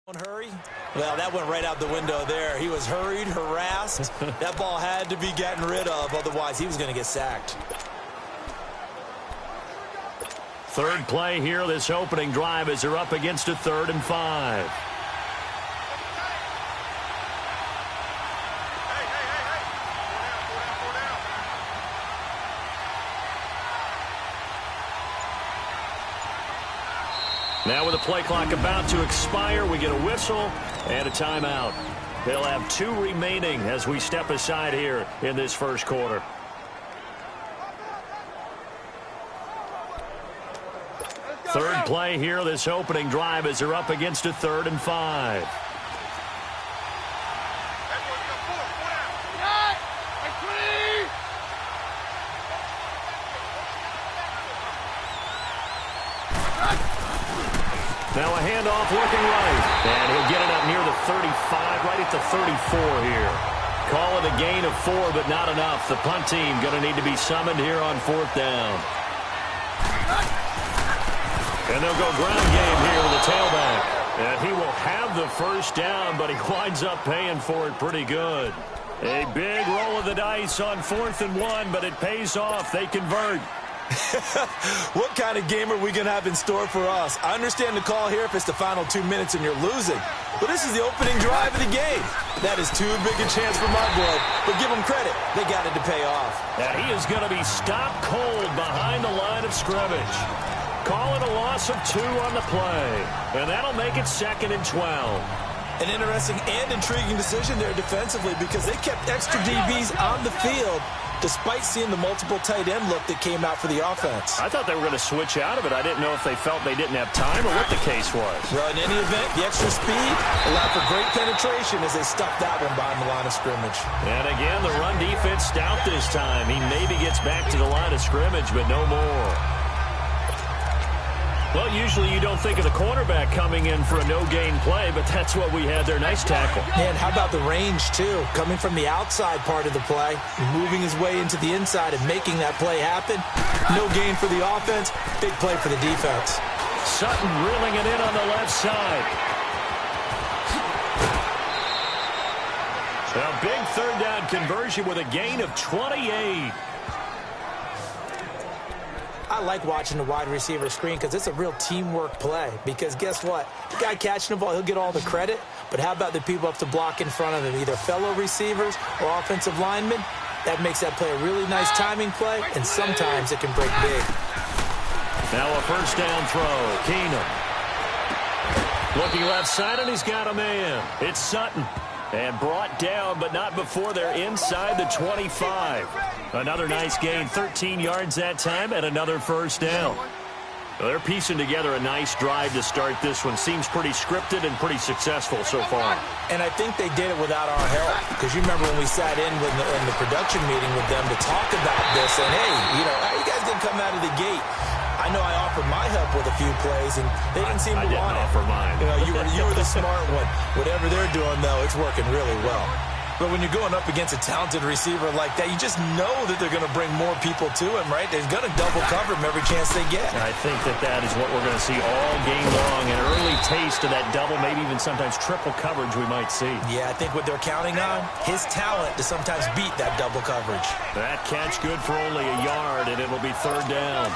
Hurry? Well, that went right out the window there. He was hurried, harassed. That ball had to be gotten rid of, otherwise he was going to get sacked. Third play here, this opening drive, as they're up against a 3rd and 5. Now with the play clock about to expire, we get a whistle and a timeout. They'll have 2 remaining as we step aside here in this first quarter. Third play here, this opening drive, as they're up against a 3rd and 5. Now a handoff looking right. And he'll get it up near the 35, right at the 34 here. Call it a gain of 4, but not enough. The punt team going to need to be summoned here on 4th down. And they'll go ground game here with the tailback. And he will have the first down, but he winds up paying for it pretty good. A big roll of the dice on 4th and 1, but it pays off. They convert. What kind of game are we going to have in store for us? I understand the call here if it's the final 2 minutes and you're losing. But this is the opening drive of the game. That is too big a chance for my blood. But give them credit. They got it to pay off. And he is going to be stopped cold behind the line of scrimmage. Call it a loss of 2 on the play. And that'll make it 2nd and 12. An interesting and intriguing decision there defensively because they kept extra DBs on the field despite seeing the multiple tight end look that came out for the offense. I thought they were going to switch out of it. I didn't know if they felt they didn't have time or what the case was. Well, in any event, the extra speed allowed for great penetration as they stuffed that one behind the line of scrimmage. And again, the run defense stout this time. He maybe gets back to the line of scrimmage, but no more. Well, usually you don't think of the cornerback coming in for a no-gain play, but that's what we had there. Nice tackle. And how about the range, too? Coming from the outside part of the play, moving his way into the inside and making that play happen. No gain for the offense, big play for the defense. Sutton reeling it in on the left side. A big 3rd down conversion with a gain of 28. I like watching the wide receiver screen because it's a real teamwork play. Because guess what? The guy catching the ball, he'll get all the credit. But how about the people up to block in front of him, either fellow receivers or offensive linemen? That makes that play a really nice timing play, and sometimes it can break big. Now a first down throw. Keenum. Looking left side, and he's got a man. It's Sutton. And brought down, but not before they're inside the 25. Another nice gain, 13 yards that time, and another first down. Well, they're piecing together a nice drive to start this one. Seems pretty scripted and pretty successful so far. And I think they did it without our help. Because you remember when we sat in the production meeting with them to talk about this, and hey, how you guys didn't come out of the gate? I know I offered my help with a few plays, and they didn't seem to want it. I didn't offer mine. You were the smart one. Whatever they're doing, though, it's working really well. But when you're going up against a talented receiver like that, you just know that they're going to bring more people to him, right? They're going to double cover him every chance they get. I think that is what we're going to see all game long, an early taste of that double, maybe even sometimes triple coverage we might see. Yeah, I think what they're counting on, his talent to sometimes beat that double coverage. That catch good for only a yard, and it'll be 3rd down.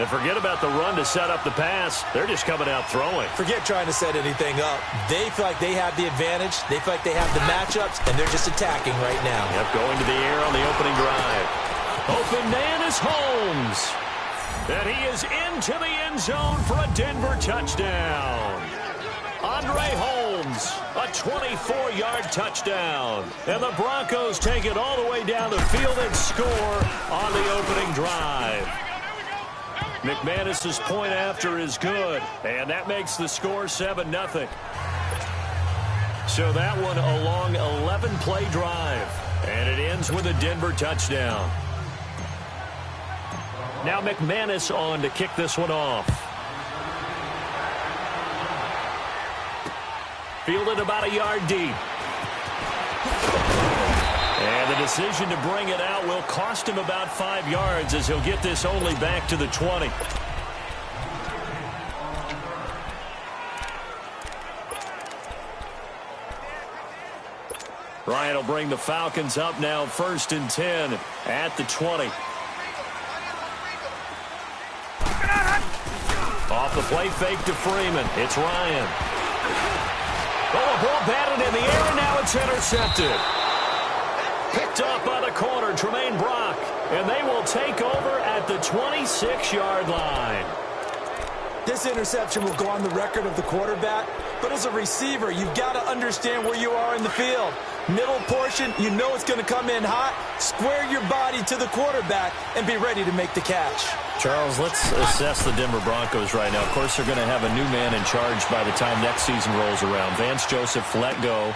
And forget about the run to set up the pass. They're just coming out throwing. Forget trying to set anything up. They feel like they have the advantage. They feel like they have the matchups, and they're just attacking right now. Yep, going to the air on the opening drive. Open man is Holmes. And he is into the end zone for a Denver touchdown. Andre Holmes, a 24-yard touchdown. And the Broncos take it all the way down the field and score on the opening drive. McManus's point after is good, and that makes the score 7-0. So that one a long 11-play drive, and it ends with a Denver touchdown. Now McManus on to kick this one off. Fielded about a yard deep. And the decision to bring it out will cost him about 5 yards as he'll get this only back to the 20. Ryan will bring the Falcons up now 1st and 10 at the 20. Off the play fake to Freeman. It's Ryan. Oh, the ball batted in the air, and now it's intercepted. Picked up by the corner, Tremaine Brock. And they will take over at the 26-yard line. This interception will go on the record of the quarterback, but as a receiver, you've got to understand where you are in the field. Middle portion, you know it's going to come in hot. Square your body to the quarterback and be ready to make the catch. Charles, let's assess the Denver Broncos right now. Of course, they're going to have a new man in charge by the time next season rolls around. Vance Joseph let go.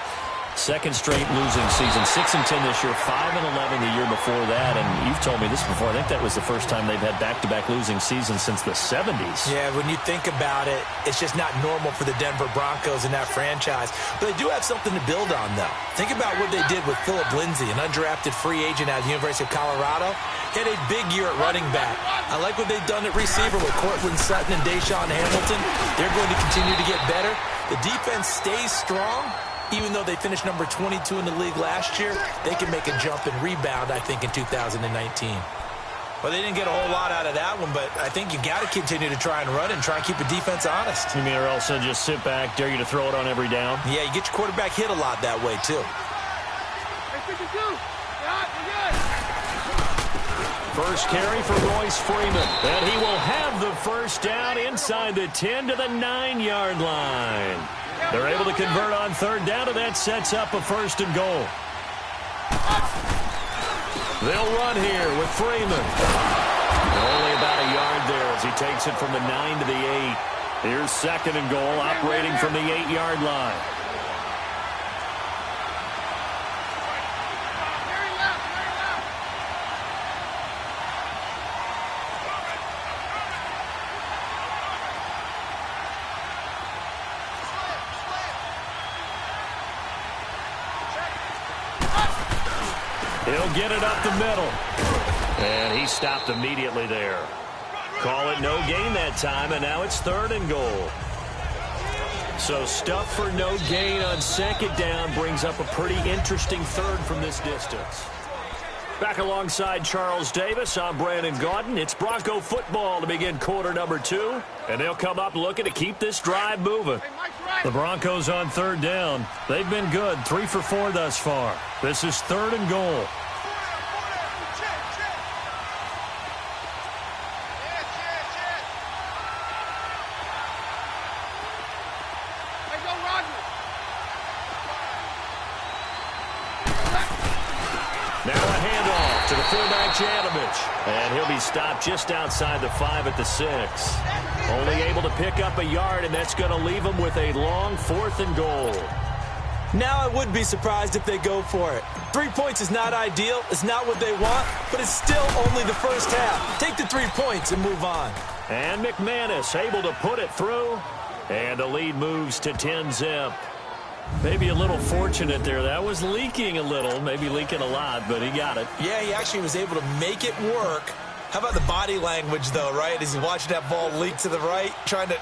Second straight losing season, 6-10 this year, 5-11 the year before that. And you've told me this before. I think that was the first time they've had back-to-back losing seasons since the 70s. Yeah, when you think about it, it's just not normal for the Denver Broncos in that franchise. But they do have something to build on, though. Think about what they did with Philip Lindsay, an undrafted free agent out of the University of Colorado. He had a big year at running back. I like what they've done at receiver with Cortland Sutton and Deshaun Hamilton. They're going to continue to get better. The defense stays strong. Even though they finished number 22 in the league last year, they can make a jump and rebound, I think, in 2019. Well, they didn't get a whole lot out of that one, but I think you got to continue to try and run and try and keep the defense honest. You mean or else just sit back, dare you to throw it on every down? Yeah, you get your quarterback hit a lot that way, too. First carry for Royce Freeman, and he will have the first down inside the 10 to the 9-yard line. They're able to convert on 3rd down, and that sets up a 1st and goal. They'll run here with Freeman. Only about a yard there as he takes it from the 9 to the 8. Here's 2nd and goal, operating from the 8-yard line. He'll get it up the middle. And he stopped immediately there. Call it no gain that time, and now it's 3rd and goal. So stuff for no gain on 2nd down brings up a pretty interesting 3rd from this distance. Back alongside Charles Davis, I'm Brandon Gaudin. It's Bronco football to begin quarter number 2. And they'll come up looking to keep this drive moving. The Broncos on 3rd down. They've been good, 3 for 4 thus far. This is 3rd and goal. Now a handoff to the fullback, Janovich. And he'll be stopped just outside the 5 at the 6. Only able to pick up a yard, and that's going to leave him with a long 4th and goal. Now I would be surprised if they go for it. 3 points is not ideal. It's not what they want, but it's still only the first half. Take the 3 points and move on. And McManus able to put it through. And the lead moves to 10-zip. Maybe a little fortunate there. That was leaking a little, maybe leaking a lot, but he got it. Yeah, he actually was able to make it work. How about the body language, though, right? As he's watching that ball leak to the right, trying to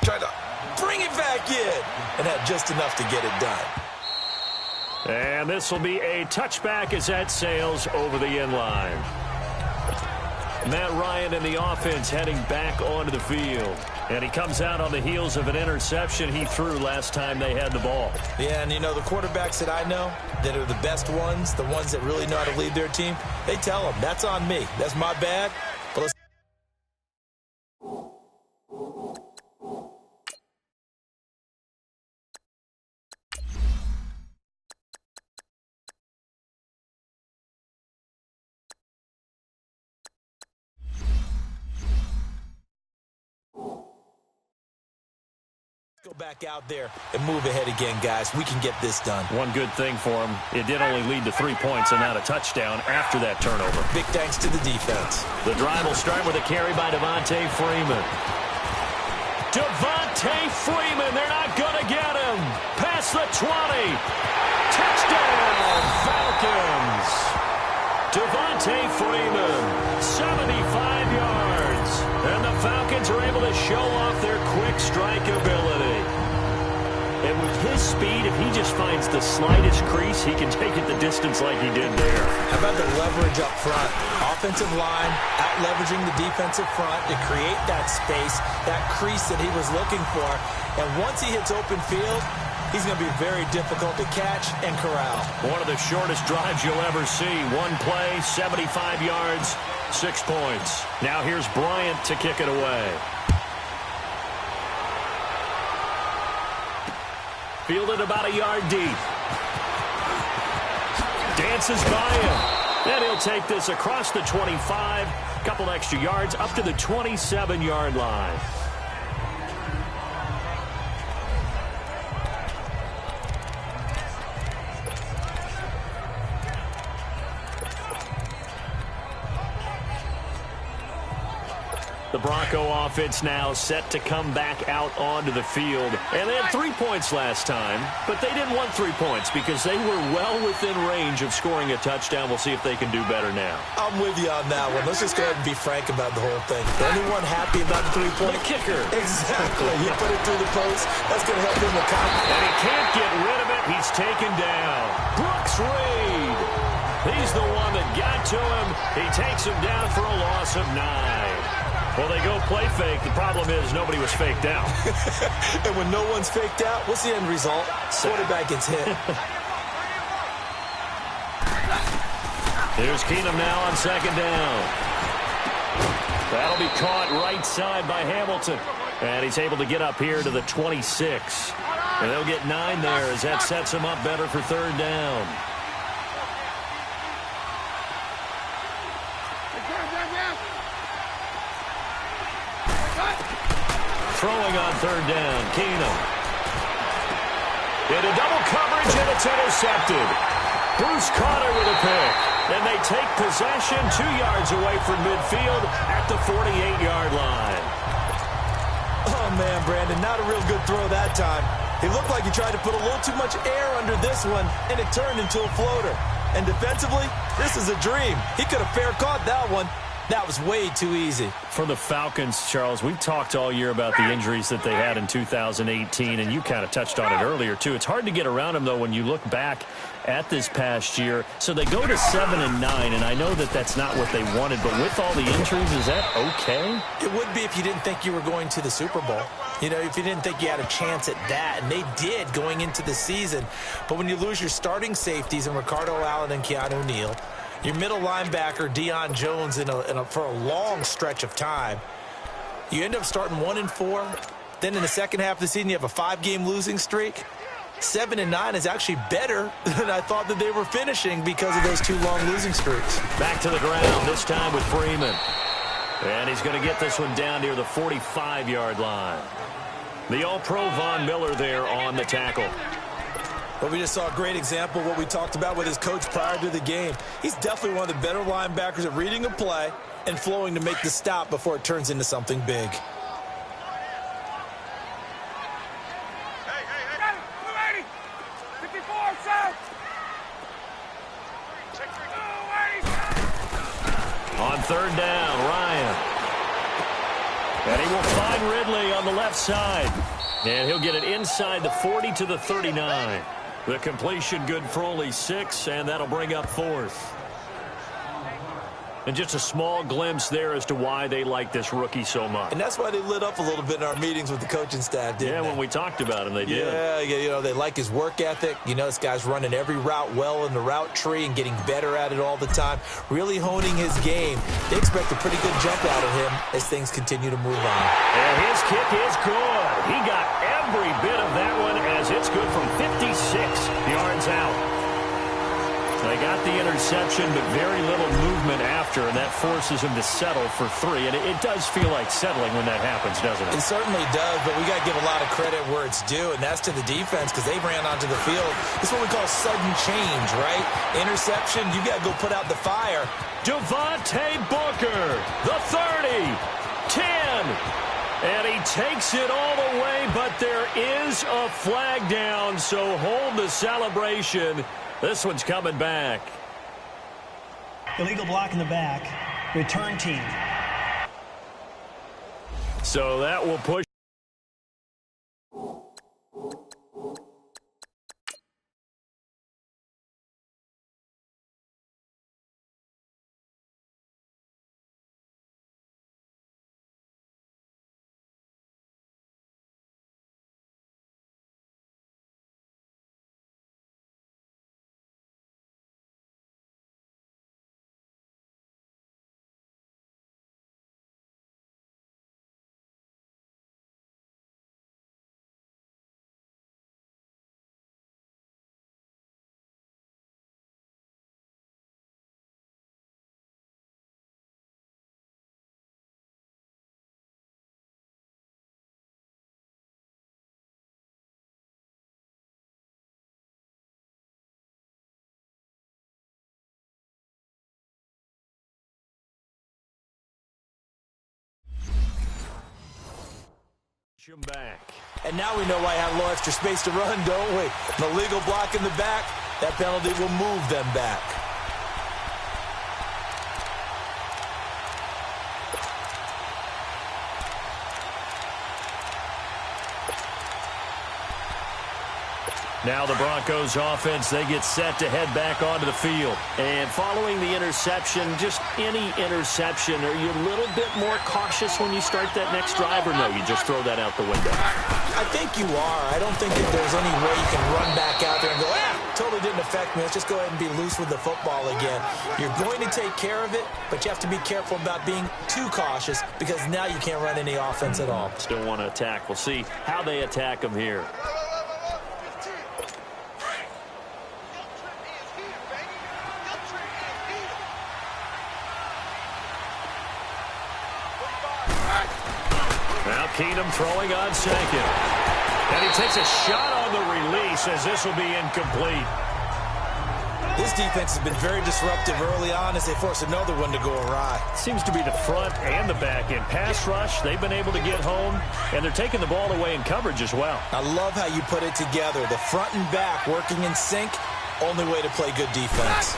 bring it back in, and had just enough to get it done. And this will be a touchback as that sails over the end line. Matt Ryan and the offense heading back onto the field. And he comes out on the heels of an interception he threw last time they had the ball. Yeah, and you know, the quarterbacks that I know that are the best ones, the ones that really know how to lead their team, they tell them, that's on me. That's my bad. But let's go back out there and move ahead again, guys. We can get this done. One good thing for him, it did only lead to 3 points and not a touchdown after that turnover. Big thanks to the defense. The drive will start with a carry by Devontae Freeman. Devontae Freeman, they're not going to get him. Past the 20. Touchdown, Falcons. Devontae Freeman, 75 yards. And the Falcons are able to show off their quick strike ability. And with his speed, if he just finds the slightest crease, he can take it the distance like he did there. How about the leverage up front? Offensive line out-leveraging the defensive front to create that space, that crease that he was looking for. And once he hits open field, he's going to be very difficult to catch and corral. One of the shortest drives you'll ever see. One play, 75 yards, 6 points. Now here's Bryant to kick it away. Fielded about a yard deep. Dances by him. And he'll take this across the 25. Couple extra yards up to the 27-yard line. The Bronco offense now set to come back out onto the field. And they had 3 points last time, but they didn't want 3 points because they were well within range of scoring a touchdown. We'll see if they can do better now. I'm with you on that one. Let's just go ahead and be frank about the whole thing. The only one happy about the 3-point? The kicker. Exactly. He put it through the post. That's going to help him accomplish. And he can't get rid of it. He's taken down. Brooks Reed. He's the one that got to him. He takes him down for a loss of 9. Well, they go play fake. The problem is nobody was faked out. And when no one's faked out, what's the end result? Quarterback gets hit. Here's Keenum now on 2nd down. That'll be caught right side by Hamilton. And he's able to get up here to the 26. And they'll get 9 there as that sets him up better for 3rd down. Throwing on 3rd down, Keenum. Into double coverage, and it's intercepted. Bruce Carter with a pick. And they take possession 2 yards away from midfield at the 48-yard line. Oh, man, Brandon, not a real good throw that time. He looked like he tried to put a little too much air under this one, and it turned into a floater. And defensively, this is a dream. He could have fair caught that one. That was way too easy. For the Falcons, Charles, we've talked all year about the injuries that they had in 2018, and you kind of touched on it earlier, too. It's hard to get around them, though, when you look back at this past year. So they go to 7-9, and I know that that's not what they wanted, but with all the injuries, is that okay? It would be if you didn't think you were going to the Super Bowl. You know, if you didn't think you had a chance at that, and they did going into the season. But when you lose your starting safeties in Ricardo Allen and Keanu Neal, your middle linebacker, Deion Jones, for a long stretch of time, you end up starting 1-4. Then in the second half of the season, you have a 5-game losing streak. 7-9 is actually better than I thought that they were finishing because of those 2 long losing streaks. Back to the ground, this time with Freeman. And he's going to get this one down near the 45-yard line. The All-Pro Von Miller there on the tackle. Well, we just saw a great example of what we talked about with his coach prior to the game. He's definitely one of the better linebackers at reading a play and flowing to make the stop before it turns into something big. On 3rd down, Ryan. And he will find Ridley on the left side. And he'll get it inside the 40 to the 39. The completion good for only 6, and that'll bring up 4th. And just a small glimpse there as to why they like this rookie so much. And that's why they lit up a little bit in our meetings with the coaching staff, didn't they? Yeah, when we talked about him, they did. Yeah, you know, they like his work ethic. You know, this guy's running every route well in the route tree and getting better at it all the time, really honing his game. They expect a pretty good jump out of him as things continue to move on. And his kick is good. He got every bit of that one as it's good from 56 yards out. They got the interception, but very little movement after, and that forces him to settle for 3. And it does feel like settling when that happens, doesn't it? It certainly does, but we got to give a lot of credit where it's due, and that's to the defense because they ran onto the field. It's what we call sudden change, right? Interception, you got to go put out the fire. Devontae Booker, the 30, 10. And he takes it all the way, but there is a flag down, so hold the celebration. This one's coming back. Illegal block in the back. Return team. So that will push. Pitch him back. And now we know why I have a little extra space to run, don't we? An illegal block in the back, that penalty will move them back. Now the Broncos offense, they get set to head back onto the field. And following the interception, just any interception, are you a little bit more cautious when you start that next drive, or no, you just throw that out the window? I think you are. I don't think that there's any way you can run back out there and go, totally didn't affect me. Let's just go ahead and be loose with the football again. You're going to take care of it, but you have to be careful about being too cautious because now you can't run any offense at all. Still want to attack. We'll see how they attack them here. Now Keenum throwing on second. And he takes a shot on the release as this will be incomplete. This defense has been very disruptive early on as they force another one to go awry. Seems to be the front and the back end. Pass rush, they've been able to get home, and they're taking the ball away in coverage as well. I love how you put it together. The front and back working in sync, only way to play good defense.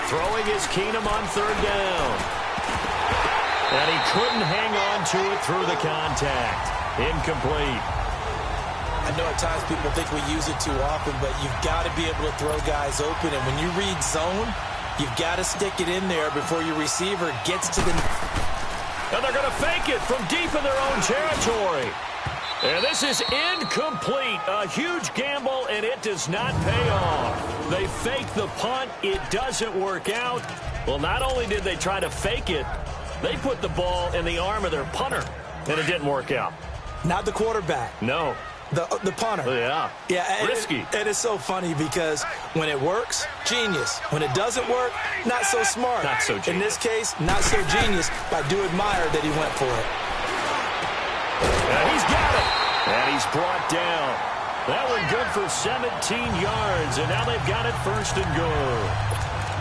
Throwing is Keenum on third down. And he couldn't hang on to it through the contact. Incomplete. I know at times people think we use it too often, but you've got to be able to throw guys open. And when you read zone, you've got to stick it in there before your receiver gets to the... And they're going to fake it from deep in their own territory. And this is incomplete. A huge gamble, and it does not pay off. They fake the punt. It doesn't work out. Well, not only did they try to fake it, they put the ball in the arm of their punter, and it didn't work out. Not the quarterback. No. The punter. Yeah. Risky. And it's so funny because when it works, genius. When it doesn't work, not so smart. Not so genius. In this case, not so genius, but I do admire that he went for it. And he's got it. And he's brought down. That one good for 17 yards, and now they've got it first and goal.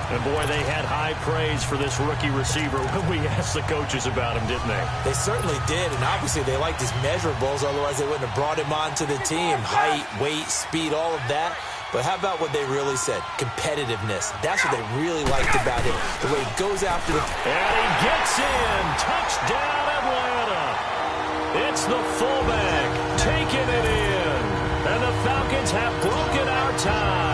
And, boy, they had high praise for this rookie receiver when we asked the coaches about him, didn't they? They certainly did, and obviously they liked his measurables, otherwise they wouldn't have brought him onto the team. Height, weight, speed, all of that. But how about what they really said? Competitiveness. That's what they really liked about him. The way he goes after the... And he gets in. Touchdown, Atlanta. It's the fullback taking it in. And the Falcons have broken our tie.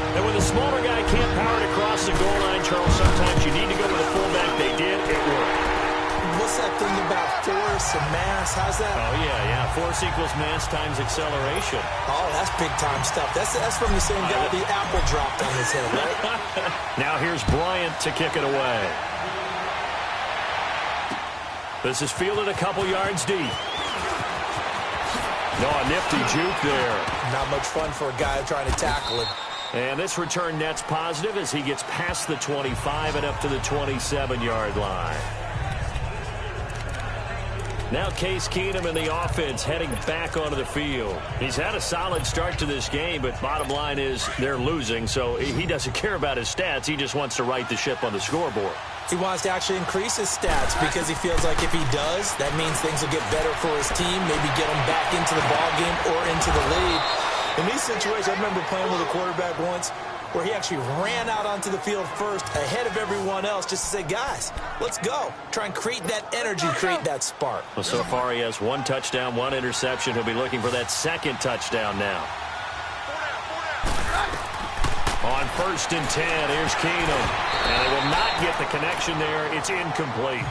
And when the smaller guy can't power it across the goal line, Charles, sometimes you need to go with a fullback. They did. It worked. What's that thing about force and mass? How's that? Oh, yeah. Force equals mass times acceleration. Oh, that's big-time stuff. That's from the same guy the apple dropped on his head, right? Now here's Bryant to kick it away. This is fielded a couple yards deep. No, a nifty juke there. Not much fun for a guy trying to tackle him. And this return net's positive as he gets past the 25 and up to the 27-yard line. Now Case Keenum in the offense heading back onto the field. He's had a solid start to this game, but bottom line is they're losing, so he doesn't care about his stats. He just wants to right the ship on the scoreboard. He wants to actually increase his stats because he feels like if he does, that means things will get better for his team, maybe get him back into the ballgame or into the lead. In these situations, I remember playing with a quarterback once where he actually ran out onto the field first ahead of everyone else just to say, guys, let's go. Try and create that energy, create that spark. Well, so far he has 1 touchdown, 1 interception. He'll be looking for that second touchdown now. On 1st and 10, here's Keenum. And they will not get the connection there. It's incomplete.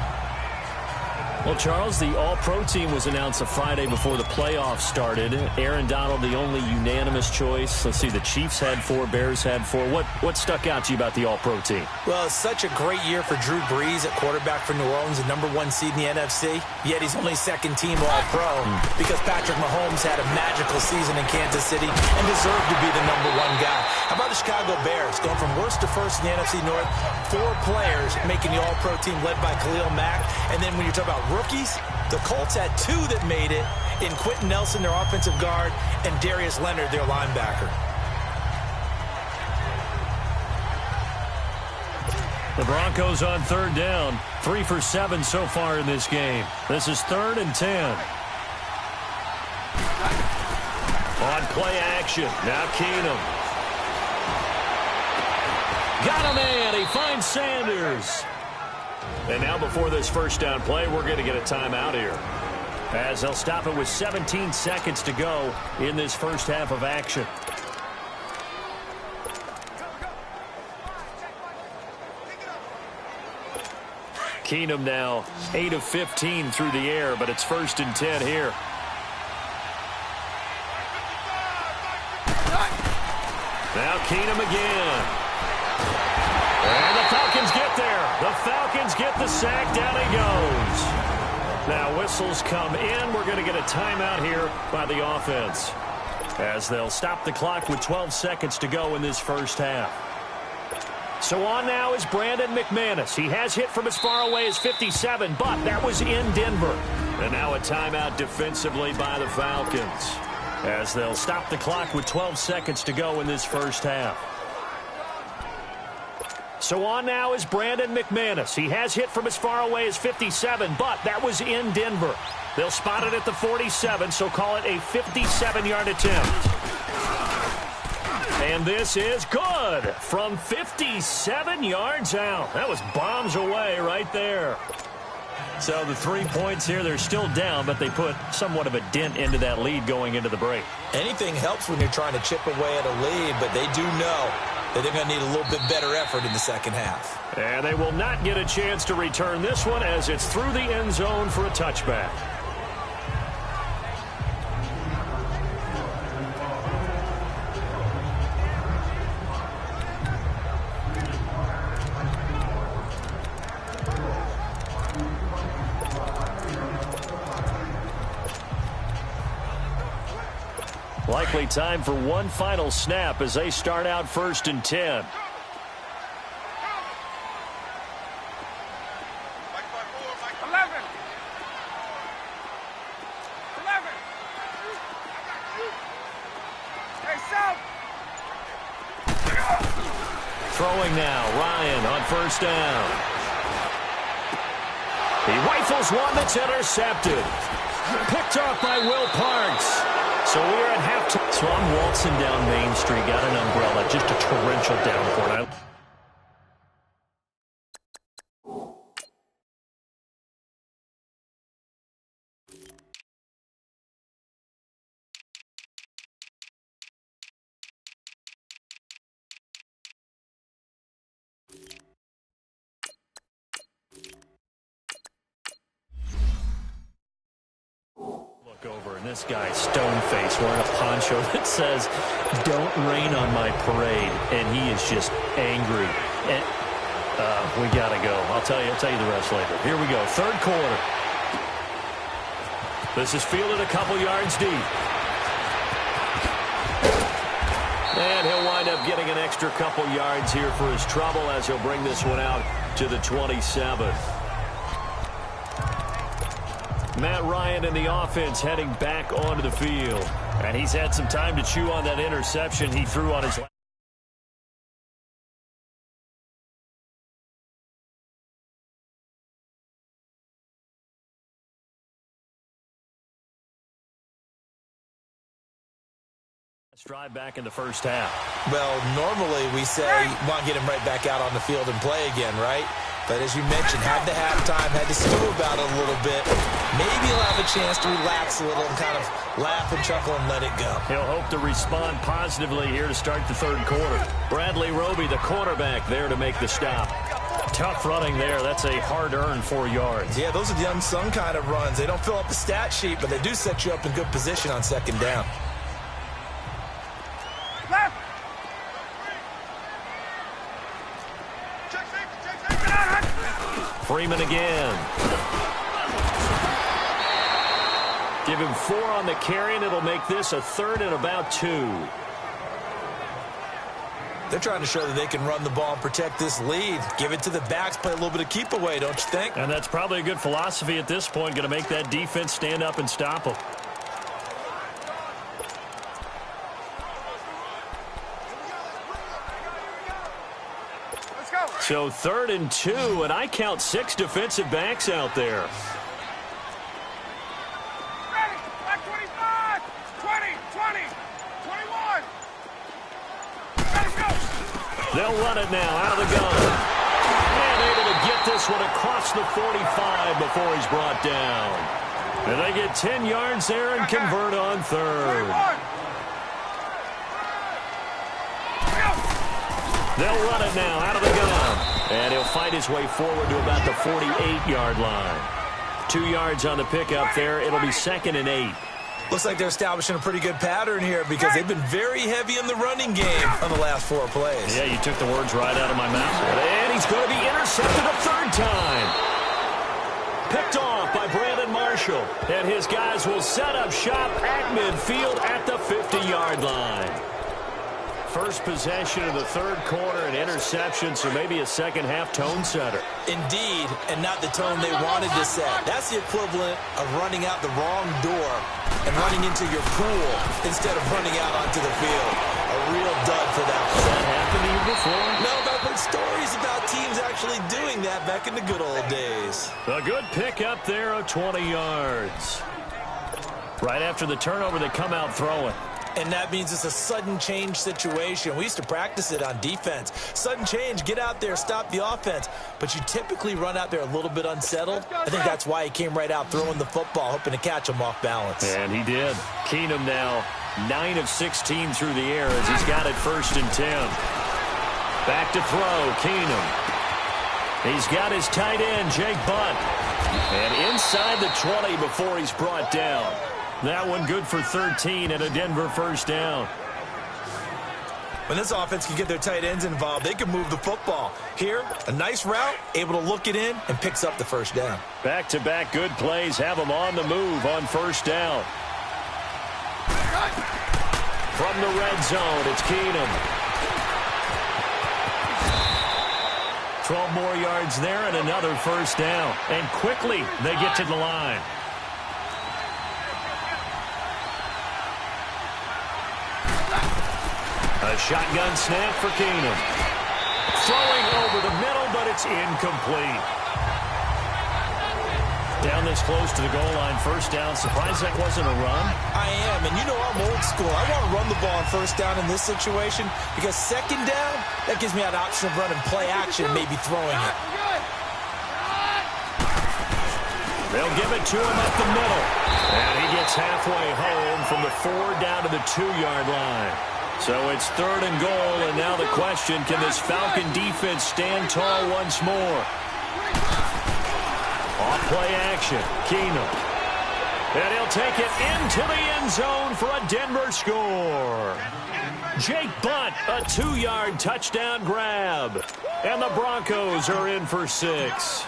Well, Charles, the All-Pro team was announced a Friday before the playoffs started. Aaron Donald, the only unanimous choice. Let's see, the Chiefs had 4, Bears had 4. What stuck out to you about the All-Pro team? Well, it's such a great year for Drew Brees at quarterback for New Orleans, the #1 seed in the NFC. Yet he's only second-team All-Pro because Patrick Mahomes had a magical season in Kansas City and deserved to be the #1 guy. How about the Chicago Bears? Going from worst to first in the NFC North, 4 players making the All-Pro team led by Khalil Mack. And then when you talk about rookies, the Colts had 2 that made it in Quentin Nelson, their offensive guard, and Darius Leonard, their linebacker. The Broncos on third down. 3 for 7 so far in this game. This is 3rd and 10. On play action. Now Keenum. Got him in. He finds Sanders. And now before this first down play, we're going to get a timeout here, as they'll stop it with 17 seconds to go in this first half of action. Keenum now 8 of 15 through the air, but it's 1st and 10 here. Now Keenum again. And the Falcons get there. The Falcons get the sack. Down he goes. Now whistles come in. We're going to get a timeout here by the offense, as they'll stop the clock with 12 seconds to go in this first half. So on now is Brandon McManus. He has hit from as far away as 57, but that was in Denver. And now a timeout defensively by the Falcons, as they'll stop the clock with 12 seconds to go in this first half. So on now is Brandon McManus. He has hit from as far away as 57, but that was in Denver. They'll spot it at the 47, so call it a 57-yard attempt. And this is good from 57 yards out. That was bombs away right there. So the 3 points here, they're still down, but they put somewhat of a dent into that lead going into the break. Anything helps when you're trying to chip away at a lead, but they do know that they're going to need a little bit better effort in the second half. And they will not get a chance to return this one, as it's through the end zone for a touchback. Likely time for one final snap as they start out 1st and 10. 11. Stay south. Throwing now, Ryan on 1st down. He rifles one that's intercepted. Picked off by Will Parks. So we're at halftime. So I'm waltzing down Main Street, got an umbrella, just a torrential downpour. Over, and this guy stone-faced wearing a poncho that says "Don't rain on my parade," and he is just angry. And we gotta go. I'll tell you the rest later. Here we go, 3rd quarter. This is fielded a couple yards deep, and he'll wind up getting an extra couple yards here for his trouble, as he'll bring this one out to the 27. Matt Ryan and the offense heading back onto the field. And he's had some time to chew on that interception he threw on his last. Drive back in the first half. Well, normally we say, want to get him right back out on the field and play again, right? But as you mentioned, had the halftime, had to stew about it a little bit. Maybe he'll have a chance to relax a little and kind of laugh and chuckle and let it go. He'll hope to respond positively here to start the 3rd quarter. Bradley Roby, the quarterback, there to make the stop. Tough running there. That's a hard-earned 4 yards. Yeah, those are the unsung kind of runs. They don't fill up the stat sheet, but they do set you up in good position on 2nd down. Freeman again. Give him 4 on the carry, and it'll make this a 3rd and about 2. They're trying to show that they can run the ball and protect this lead. Give it to the backs, play a little bit of keep away, don't you think? And that's probably a good philosophy at this point, going to make that defense stand up and stop them. So 3rd and 2, and I count 6 defensive backs out there. Ready, 25, 20, 20, 21. Ready, go. They'll run it now out of the gun. And able to get this one across the 45 before he's brought down. And they get 10 yards there and convert on 3rd. 21. They'll run it now out of the gun. And he'll fight his way forward to about the 48-yard line. 2 yards on the pickup there. It'll be 2nd and 8. Looks like they're establishing a pretty good pattern here because they've been very heavy in the running game on the last 4 plays. Yeah, you took the words right out of my mouth. And he's going to be intercepted a 3rd time. Picked off by Brandon Marshall. And his guys will set up shop at midfield at the 50-yard line. First possession of the 3rd quarter, an interception, so maybe a second-half tone setter. Indeed, and not the tone they wanted to set. That's the equivalent of running out the wrong door and running into your pool instead of running out onto the field. A real dud for that one. Has that happened to you before? No, but I've heard stories about teams actually doing that back in the good old days. A good pickup there of 20 yards. Right after the turnover, they come out throwing. And that means it's a sudden change situation. We used to practice it on defense. Sudden change, get out there, stop the offense. But you typically run out there a little bit unsettled. I think that's why he came right out throwing the football, hoping to catch him off balance. And he did. Keenum now 9 of 16 through the air as he's got it 1st and 10. Back to throw, Keenum. He's got his tight end, Jake Butt. And inside the 20 before he's brought down. That one good for 13 and a Denver 1st down. When this offense can get their tight ends involved, they can move the football. Here, a nice route, able to look it in, and picks up the 1st down. Back-to-back good plays have them on the move on 1st down. From the red zone, it's Keenum. 12 more yards there and another 1st down. And quickly, they get to the line. A shotgun snap for Keenum. Throwing over the middle, but it's incomplete. Down this close to the goal line, 1st down. Surprised that wasn't a run? I am, and you know I'm old school. I want to run the ball on 1st down in this situation because 2nd down, that gives me an option of running play action, maybe throwing it. They'll give it to him up the middle. And he gets halfway home from the 4 down to the 2-yard line. So it's 3rd and goal, and now the question, can this Falcon defense stand tall once more? Off play action, Keenum. And he'll take it into the end zone for a Denver score. Jake Butt, a 2-yard touchdown grab. And the Broncos are in for 6.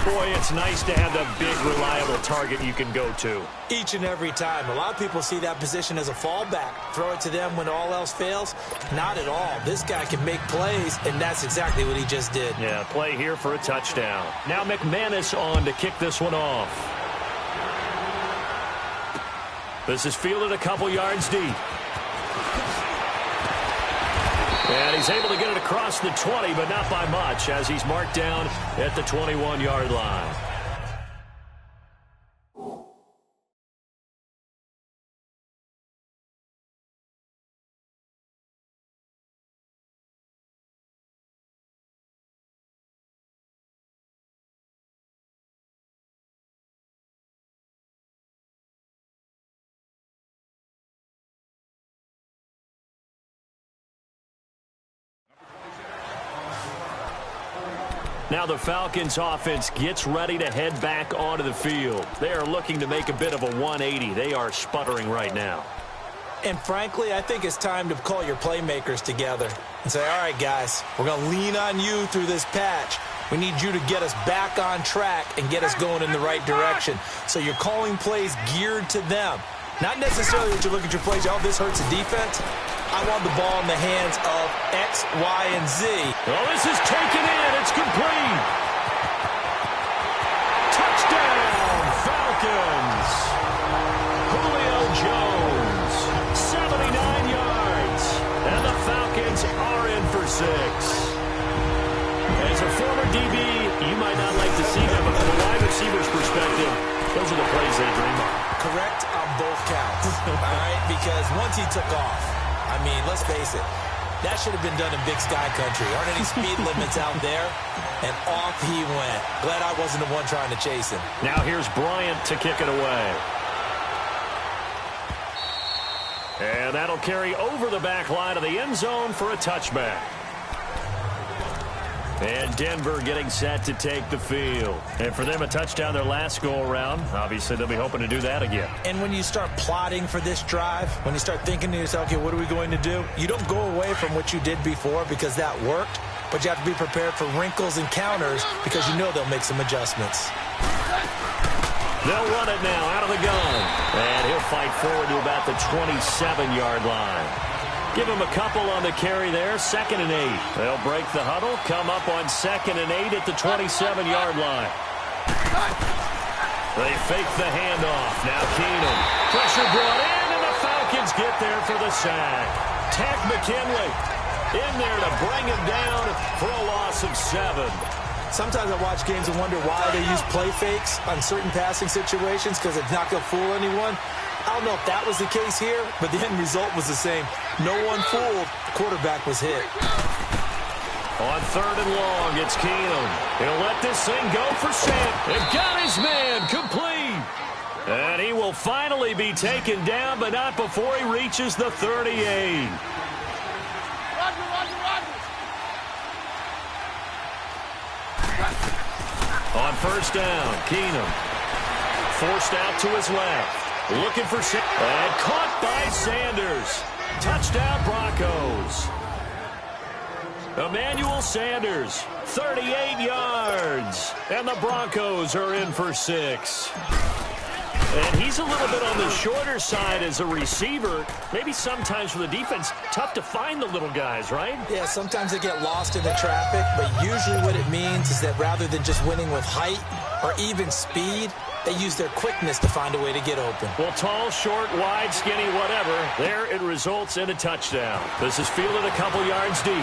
Boy, it's nice to have the big, reliable target you can go to. Each and every time. A lot of people see that position as a fallback. Throw it to them when all else fails. Not at all. This guy can make plays, and that's exactly what he just did. Yeah, play here for a touchdown. Now McManus on to kick this one off. This is fielded a couple yards deep. And he's able to get it across the 20, but not by much, as he's marked down at the 21-yard line. Now the Falcons offense gets ready to head back onto the field. They are looking to make a bit of a 180. They are sputtering right now. And frankly, I think it's time to call your playmakers together and say, all right, guys, we're going to lean on you through this patch. We need you to get us back on track and get us going in the right direction. So you're calling plays geared to them. Not necessarily that you look at your plays, oh, this hurts the defense. I want the ball in the hands of X, Y, and Z. Well, this is taken in. It's complete. Touchdown, Falcons. Julio Jones, 79 yards. And the Falcons are in for 6. might not like to see them, but from a wide receiver's perspective, those are the plays they dream of. Correct on both counts, all right? Because once he took off, I mean, let's face it, that should have been done in Big Sky Country. Aren't any speed limits out there? And off he went. Glad I wasn't the one trying to chase him. Now here's Bryant to kick it away. And that'll carry over the back line of the end zone for a touchback. And Denver getting set to take the field. And for them, a touchdown their last go-around. Obviously, they'll be hoping to do that again. And when you start plotting for this drive, when you start thinking to yourself, okay, what are we going to do? You don't go away from what you did before because that worked, but you have to be prepared for wrinkles and counters because you know they'll make some adjustments. They'll run it now out of the gun. And he'll fight forward to about the 27-yard line. Give him a couple on the carry there, 2nd and 8. They'll break the huddle, come up on 2nd and 8 at the 27-yard line. They fake the handoff. Now Keenum. Pressure brought in, and the Falcons get there for the sack. Tech McKinley in there to bring him down for a loss of 7. Sometimes I watch games and wonder why they use play fakes on certain passing situations because it's not going to fool anyone. I don't know if that was the case here, but the end result was the same. No one fooled. The quarterback was hit. On 3rd and long, it's Keenum. He'll let this thing go for Sam. And got his man complete. And he will finally be taken down, but not before he reaches the 38. On 1st down, Keenum forced out to his left. Looking for Sanders. And caught by Sanders. Touchdown, Broncos. Emmanuel Sanders, 38 yards. And the Broncos are in for 6. And he's a little bit on the shorter side as a receiver. Maybe sometimes for the defense, tough to find the little guys, right? Yeah, sometimes they get lost in the traffic, but usually what it means is that rather than just winning with height or even speed, they use their quickness to find a way to get open. Well, tall, short, wide, skinny, whatever. There it results in a touchdown. This is fielded a couple yards deep.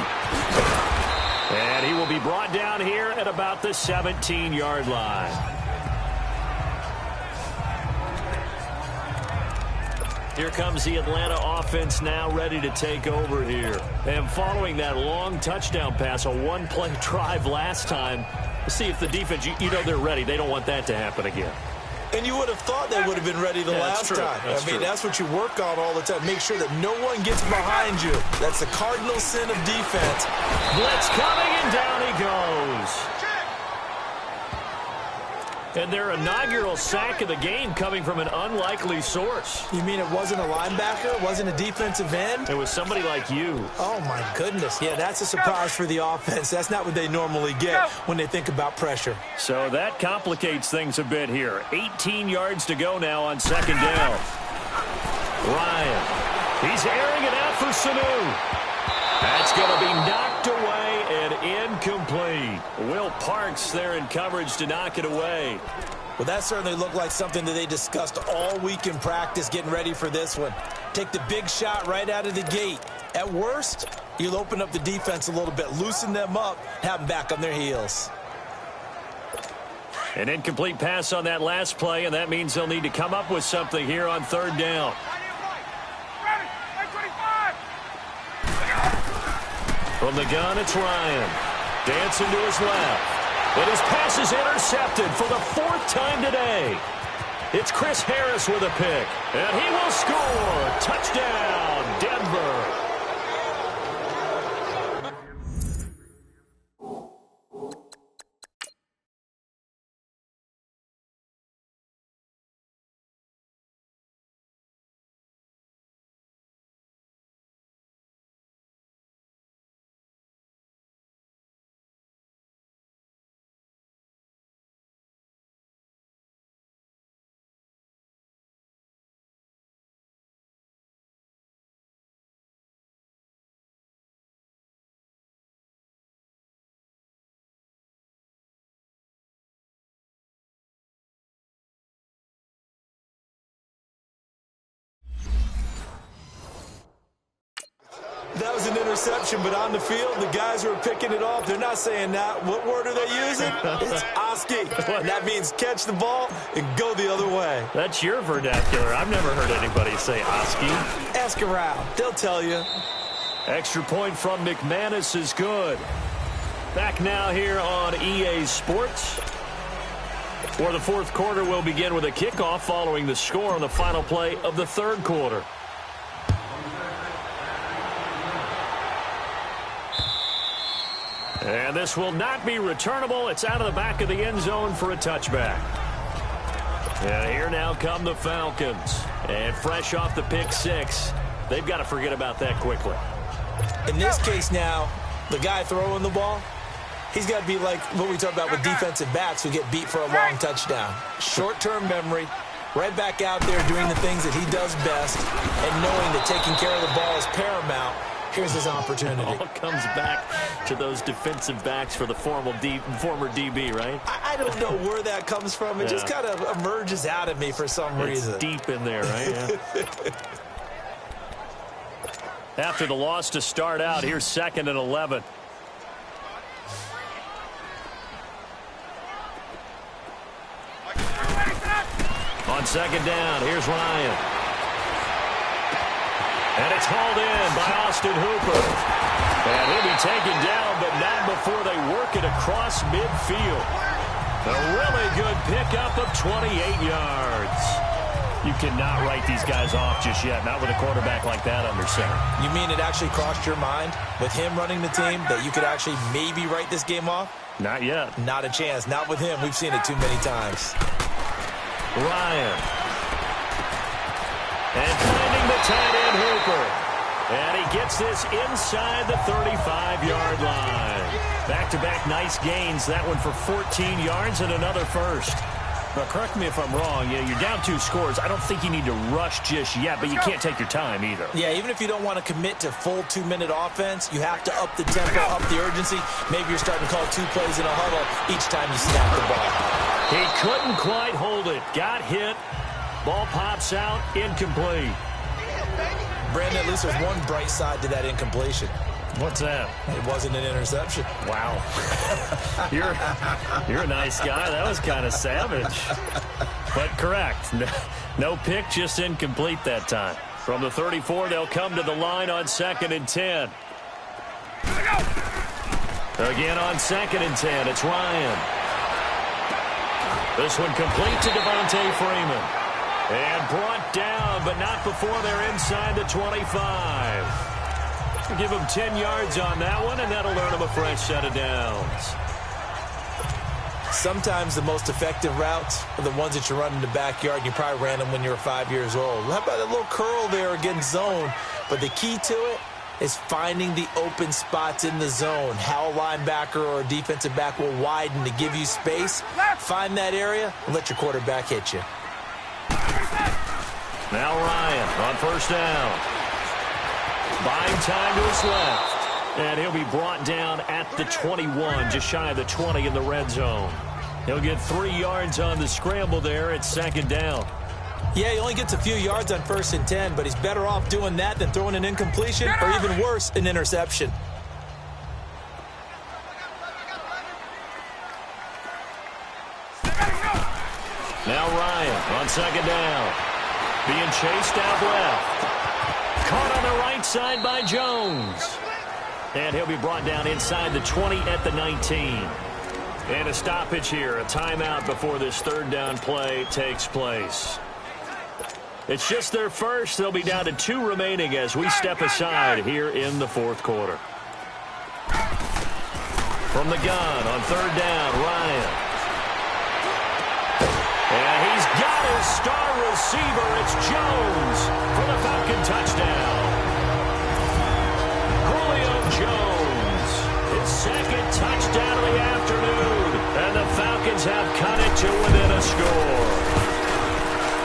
And he will be brought down here at about the 17-yard line. Here comes the Atlanta offense now ready to take over here. And following that long touchdown pass, a one-play drive last time, see if the defense, you know they're ready. They don't want that to happen again. And you would have thought they would have been ready the last time. That's what you work on all the time. Make sure that no one gets behind you. That's the cardinal sin of defense. Blitz coming, and down he goes. And their inaugural sack of the game coming from an unlikely source. You mean it wasn't a linebacker? It wasn't a defensive end? It was somebody like you. Oh, my goodness. Yeah, that's a surprise for the offense. That's not what they normally get when they think about pressure. So that complicates things a bit here. 18 yards to go now on 2nd down. Ryan. He's airing it out for Sanu. That's going to be knocked away and incomplete. Will Parks there in coverage to knock it away. Well, that certainly looked like something that they discussed all week in practice getting ready for this one. Take the big shot right out of the gate. At worst, you'll open up the defense a little bit, loosen them up, have them back on their heels. An incomplete pass on that last play, and that means they'll need to come up with something here on 3rd down. From the gun, it's Ryan. Dancing to his left. And his pass is intercepted for the 4th time today. It's Chris Harris with a pick. And he will score. Touchdown, Denver. throws an interception, but on the field, the guys who are picking it off, they're not saying that. What word are they using? It's Oski. And that means catch the ball and go the other way. That's your vernacular. I've never heard anybody say Oski. Ask around. They'll tell you. Extra point from McManus is good. Back now here on EA Sports. For the fourth quarter, we'll begin with a kickoff following the score on the final play of the third quarter. And this will not be returnable. It's out of the back of the end zone for a touchback. And here now come the Falcons. And fresh off the pick six, they've got to forget about that quickly. In this case now, the guy throwing the ball, he's got to be like what we talk about with defensive backs who get beat for a long touchdown. Short-term memory, right back out there doing the things that he does best, and knowing that taking care of the ball is paramount. Here's his opportunity. All comes back to those defensive backs for the former DB, right? I don't know where that comes from. It just kind of emerges out of me for some reason. It's deep in there, right? Yeah. After the loss to start out, here's 2nd and 11. On 2nd down, here's Ryan. And it's hauled in by Austin Hooper. And he'll be taken down, but not before they work it across midfield. A really good pickup of 28 yards. You cannot write these guys off just yet, not with a quarterback like that under center. You mean it actually crossed your mind with him running the team that you could actually maybe write this game off? Not yet. Not a chance. Not with him. We've seen it too many times. Ryan. And finding the tight end Hooper. And he gets this inside the 35-yard line. Back-to-back nice gains. That one for 14 yards and another first. Now, correct me if I'm wrong. Yeah, you're down 2 scores. I don't think you need to rush just yet, but you can't take your time either. Yeah, even if you don't want to commit to full 2-minute offense, you have to up the tempo, up the urgency. Maybe you're starting to call 2 plays in a huddle each time you snap the ball. He couldn't quite hold it. Got hit. Ball pops out. Incomplete. Brandon, at least there's one bright side to that incompletion. What's that? It wasn't an interception. Wow. You're a nice guy. That was kind of savage. But correct. No pick, just incomplete that time. From the 34, they'll come to the line on 2nd and 10. Again on 2nd and 10, it's Ryan. This one complete to Devontae Freeman. And brought down, but not before they're inside the 25. Give him 10 yards on that one, and that'll earn him a fresh set of downs. Sometimes the most effective routes are the ones that you run in the backyard. You probably ran them when you were 5 years old. How about a little curl there against zone? But the key to it is finding the open spots in the zone. How a linebacker or a defensive back will widen to give you space. Find that area and let your quarterback hit you. Now Ryan on 1st down. Buying time to his left. And he'll be brought down at the 21, just shy of the 20 in the red zone. He'll get 3 yards on the scramble there at 2nd down. Yeah, he only gets a few yards on 1st and 10, but he's better off doing that than throwing an incompletion or even worse, an interception. Now Ryan on 2nd down. Being chased out left. Caught on the right side by Jones. And he'll be brought down inside the 20 at the 19. And a stoppage here, a timeout before this 3rd down play takes place. It's just their first. They'll be down to 2 remaining as we step aside here in the 4th quarter. From the gun on 3rd down, Ryan. And he's got his star receiver. It's Jones for the Falcon touchdown. Julio Jones, his 2nd touchdown of the afternoon. And the Falcons have cut it to within a score.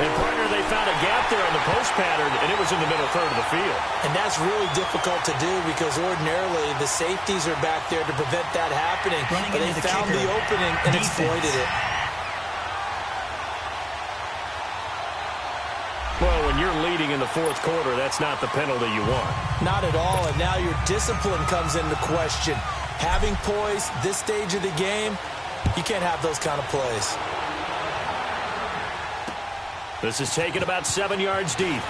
And, partner, they found a gap there on the post pattern, and it was in the middle 3rd of the field. And that's really difficult to do because ordinarily the safeties are back there to prevent that happening. But they found the opening and exploited it. Well, when you're leading in the fourth quarter, that's not the penalty you want. Not at all, and now your discipline comes into question. Having poise this stage of the game, you can't have those kind of plays. This is taken about 7 yards deep.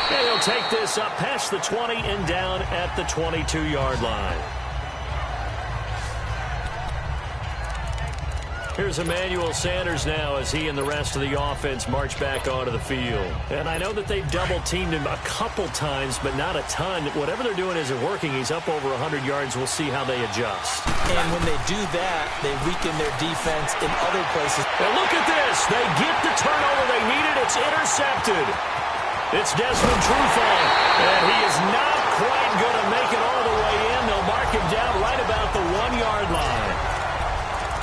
And he'll take this up past the 20 and down at the 22-yard line. Here's Emmanuel Sanders now as he and the rest of the offense march back onto the field. And I know that they've double-teamed him a couple times, but not a ton. Whatever they're doing isn't working. He's up over 100 yards. We'll see how they adjust. And when they do that, they weaken their defense in other places. And look at this. They get the turnover they needed. It's intercepted. It's Desmond Trufant, and he is not quite going to make it all the way in. They'll mark him down right about the 1-yard line.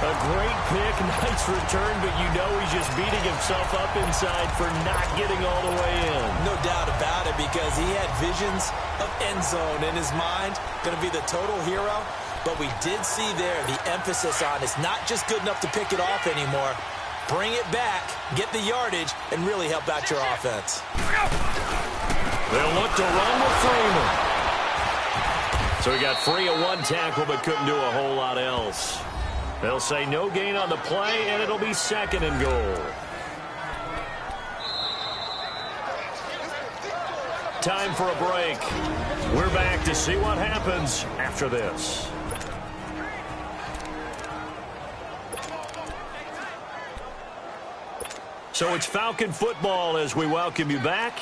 A great pick, nice return, but you know he's just beating himself up inside for not getting all the way in. No doubt about it, because he had visions of end zone in his mind. Going to be the total hero. But we did see there the emphasis on it's not just good enough to pick it off anymore. Bring it back, get the yardage, and really help out your offense. They'll look to run with Freeman. So he got free of one tackle but couldn't do a whole lot else. They'll say no gain on the play, and it'll be 2nd and goal. Time for a break. We're back to see what happens after this. So it's Falcon football as we welcome you back.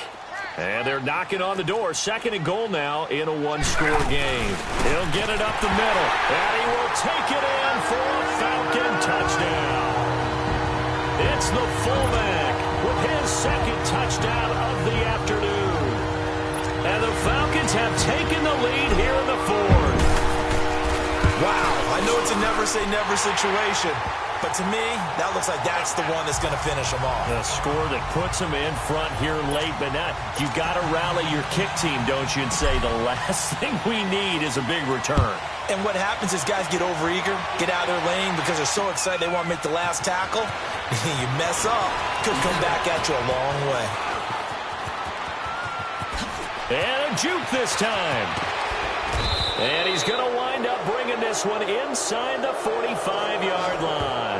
And they're knocking on the door. 2nd and goal now in a one-score game. He'll get it up the middle. And he will take it in for a Falcon touchdown. It's the fullback with his 2nd touchdown of the afternoon. And the Falcons have taken the lead here in the 4th. Wow, I know it's a never-say-never situation. But to me, that looks like that's the one that's going to finish them off. The score that puts them in front here late, but not. You've got to rally your kick team, don't you, and say the last thing we need is a big return. And what happens is guys get overeager, get out of their lane because they're so excited they want to make the last tackle. You mess up, could come back at you a long way. And a juke this time. And he's going to wind up bringing this one inside the 45-yard line.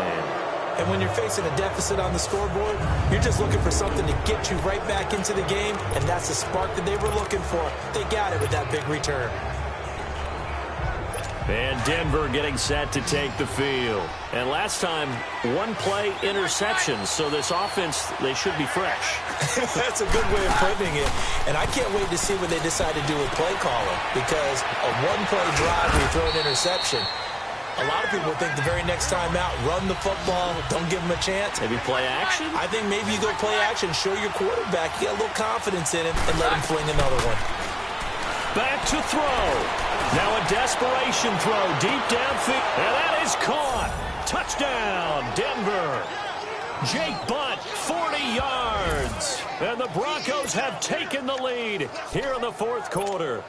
And when you're facing a deficit on the scoreboard, you're just looking for something to get you right back into the game, and that's the spark that they were looking for. They got it with that big return. And Denver getting set to take the field. And last time, 1-play interceptions. So this offense, they should be fresh. That's a good way of putting it. And I can't wait to see what they decide to do with play calling. Because a 1-play drive where you throw an interception, a lot of people think the very next time out, run the football, don't give them a chance. Maybe play action? I think maybe you go play action, show your quarterback, you get a little confidence in him, and let him fling another one. Back to throw. Now a desperation throw deep downfield. And that is caught. Touchdown, Denver. Jake Butt, 40 yards. And the Broncos have taken the lead here in the 4th quarter.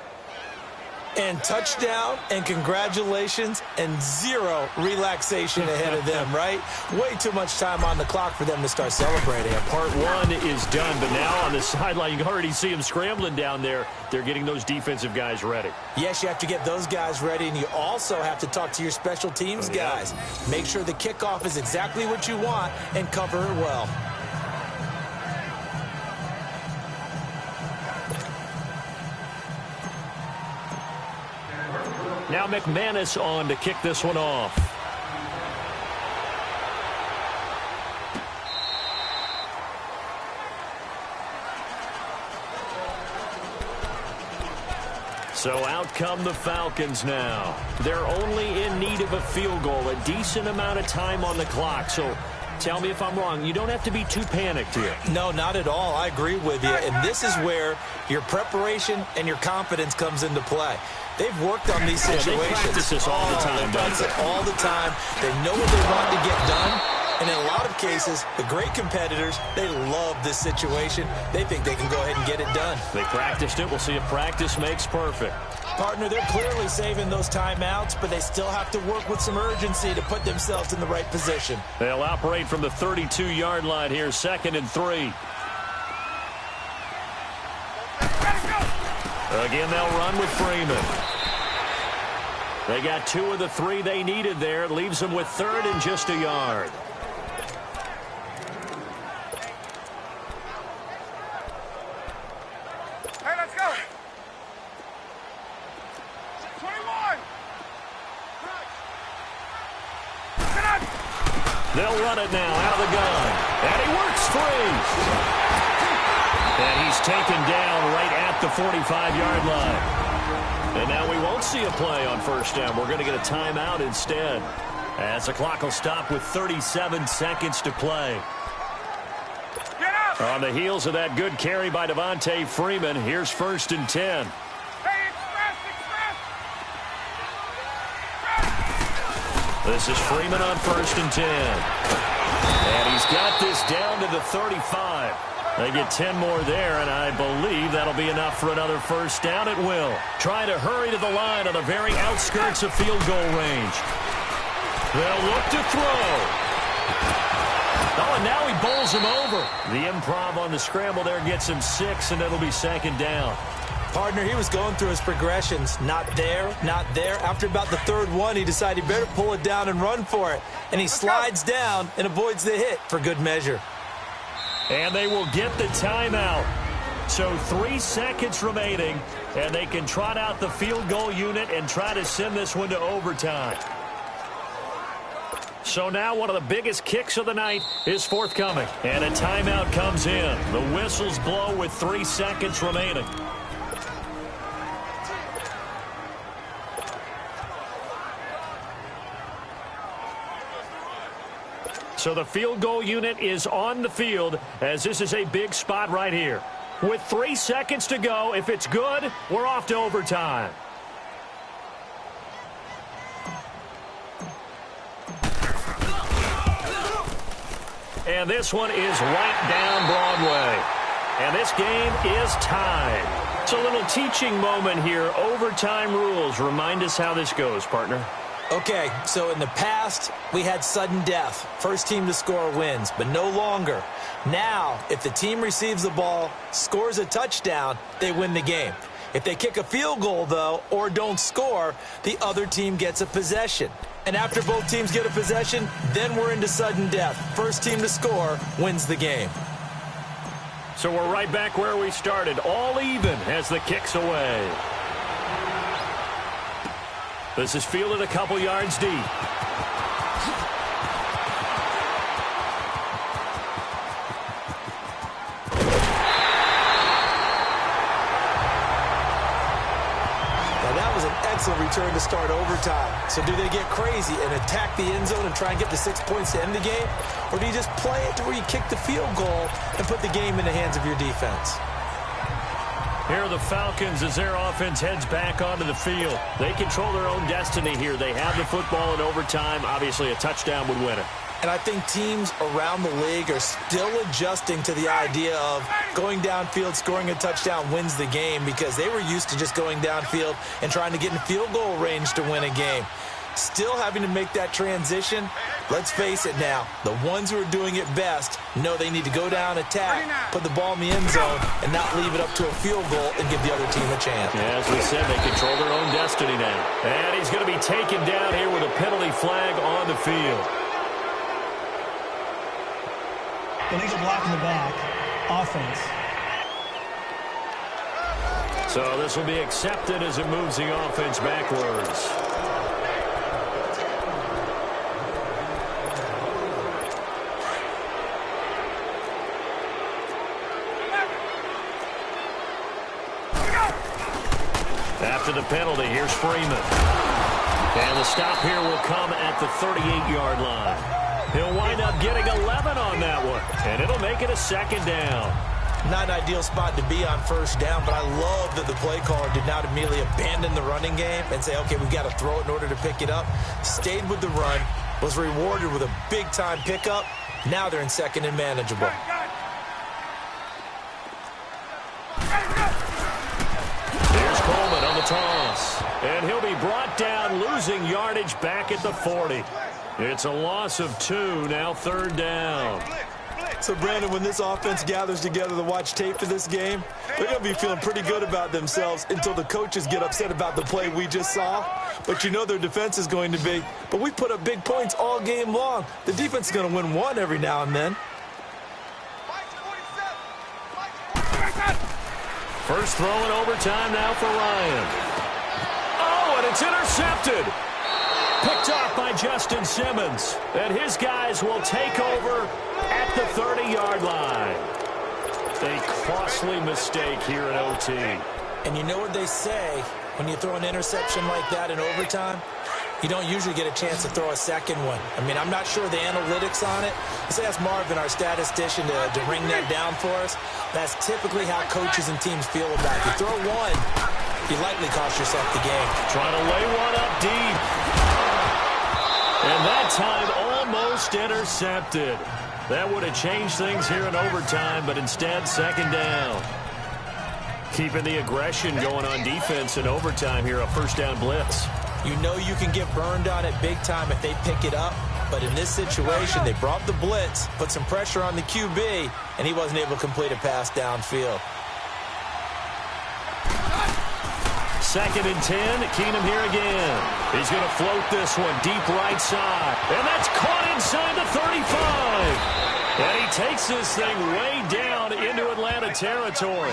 And touchdown, and congratulations, and 0 relaxation ahead of them, right? Way too much time on the clock for them to start celebrating. Part 1 is done, but now on the sideline, you can already see them scrambling down there. They're getting those defensive guys ready. Yes, you have to get those guys ready, and you also have to talk to your special teams guys. Make sure the kickoff is exactly what you want and cover it well. Now McManus on to kick this one off. So out come the Falcons now. They're only in need of a field goal, a decent amount of time on the clock. So tell me if I'm wrong. You don't have to be too panicked here. No, not at all. I agree with you. And this is where your preparation and your confidence comes into play. They've worked on these situations. They practice this all the time. They practice it all the time. They know what they want to get done. And in a lot of cases, the great competitors, they love this situation. They think they can go ahead and get it done. They practiced it. We'll see if practice makes perfect. Partner, they're clearly saving those timeouts, but they still have to work with some urgency to put themselves in the right position. They'll operate from the 32-yard line here, 2nd and 3. Again, they'll run with Freeman. They got 2 of the 3 they needed there. It leaves them with 3rd and just a yard. Hey, let's go. 21. They'll run it now out of the gun. And he works free. And he's taken down right at the 45-yard line. And now we won't see a play on 1st down. We're going to get a timeout instead, as the clock will stop with 37 seconds to play. Get up. On the heels of that good carry by Devontae Freeman, here's 1st and 10. Hey, express. This is Freeman on 1st and 10. And he's got this down to the 35. They get 10 more there, and I believe that'll be enough for another 1st down. It will. Trying to hurry to the line on the very outskirts of field goal range. They'll look to throw. Oh, and now he bowls him over. The improv on the scramble there gets him 6, and it'll be 2nd down. Partner, he was going through his progressions. Not there, not there. After about the 3rd one, he decided he better pull it down and run for it. And he slides down and avoids the hit for good measure. And they will get the timeout. So 3 seconds remaining, and they can trot out the field goal unit and try to send this one to overtime. So now one of the biggest kicks of the night is forthcoming. And a timeout comes in. The whistles blow with 3 seconds remaining. So the field goal unit is on the field, as this is a big spot right here. With 3 seconds to go, if it's good, we're off to overtime. And this one is right down Broadway. And this game is tied. It's a little teaching moment here. Overtime rules. Remind us how this goes, partner. Okay, so in the past, we had sudden death. 1st team to score wins, but no longer. Now, if the team receives the ball, scores a touchdown, they win the game. If they kick a field goal, though, or don't score, the other team gets a possession. And after both teams get a possession, then we're into sudden death. 1st team to score wins the game. So we're right back where we started, all even as the kick's away. This is fielded a couple yards deep. Now that was an excellent return to start overtime. So do they get crazy and attack the end zone and try and get the 6 points to end the game? Or do you just play it to where you kick the field goal and put the game in the hands of your defense? Here are the Falcons as their offense heads back onto the field. They control their own destiny here. They have the football in overtime. Obviously, a touchdown would win it. And I think teams around the league are still adjusting to the idea of going downfield, scoring a touchdown wins the game, because they were used to just going downfield and trying to get in field goal range to win a game. Still having to make that transition. Let's face it now, the ones who are doing it best know they need to go down, attack, put the ball in the end zone, and not leave it up to a field goal and give the other team a chance. Yeah, as we said, they control their own destiny now. And he's going to be taken down here with a penalty flag on the field. Illegal block in the back. Offense. So this will be accepted as it moves the offense backwards. After the penalty, here's Freeman. And the stop here will come at the 38-yard line. He'll wind up getting 11 on that one, and it'll make it a 2nd down. Not an ideal spot to be on 1st down, but I love that the play caller did not immediately abandon the running game and say, okay, we've got to throw it in order to pick it up. Stayed with the run, was rewarded with a big-time pickup, Now they're in second and manageable. Here's Coleman on the toss. And he'll be brought down, losing yardage back at the 40. It's a loss of 2, now third down. So, Brandon, when this offense gathers together to watch tape for this game, they're going to be feeling pretty good about themselves until the coaches get upset about the play we just saw. But you know their defense is going to be. But we put up big points all game long. The defense is going to win one every now and then. First throw in overtime now for Ryan. Oh, and it's intercepted. Picked off by Justin Simmons. And his guys will take over at the 30-yard line. A costly mistake here in OT. And you know what they say, when you throw an interception like that in overtime, you don't usually get a chance to throw a second one. I mean, I'm not sure the analytics on it. Let's ask Marvin, our statistician, to ring that down for us. That's typically how coaches and teams feel about it. You throw one, you likely cost yourself the game. Trying to lay one up deep. And that time almost intercepted. That would have changed things here in overtime, but instead, second down. Keeping the aggression going on defense in overtime here, a first down blitz. You know you can get burned on it big time if they pick it up, but in this situation, they brought the blitz, put some pressure on the QB, and he wasn't able to complete a pass downfield. Second and 10, Keenum here again. He's going to float this one deep right side. And that's caught inside the 35. And he takes this thing way down into Atlanta territory.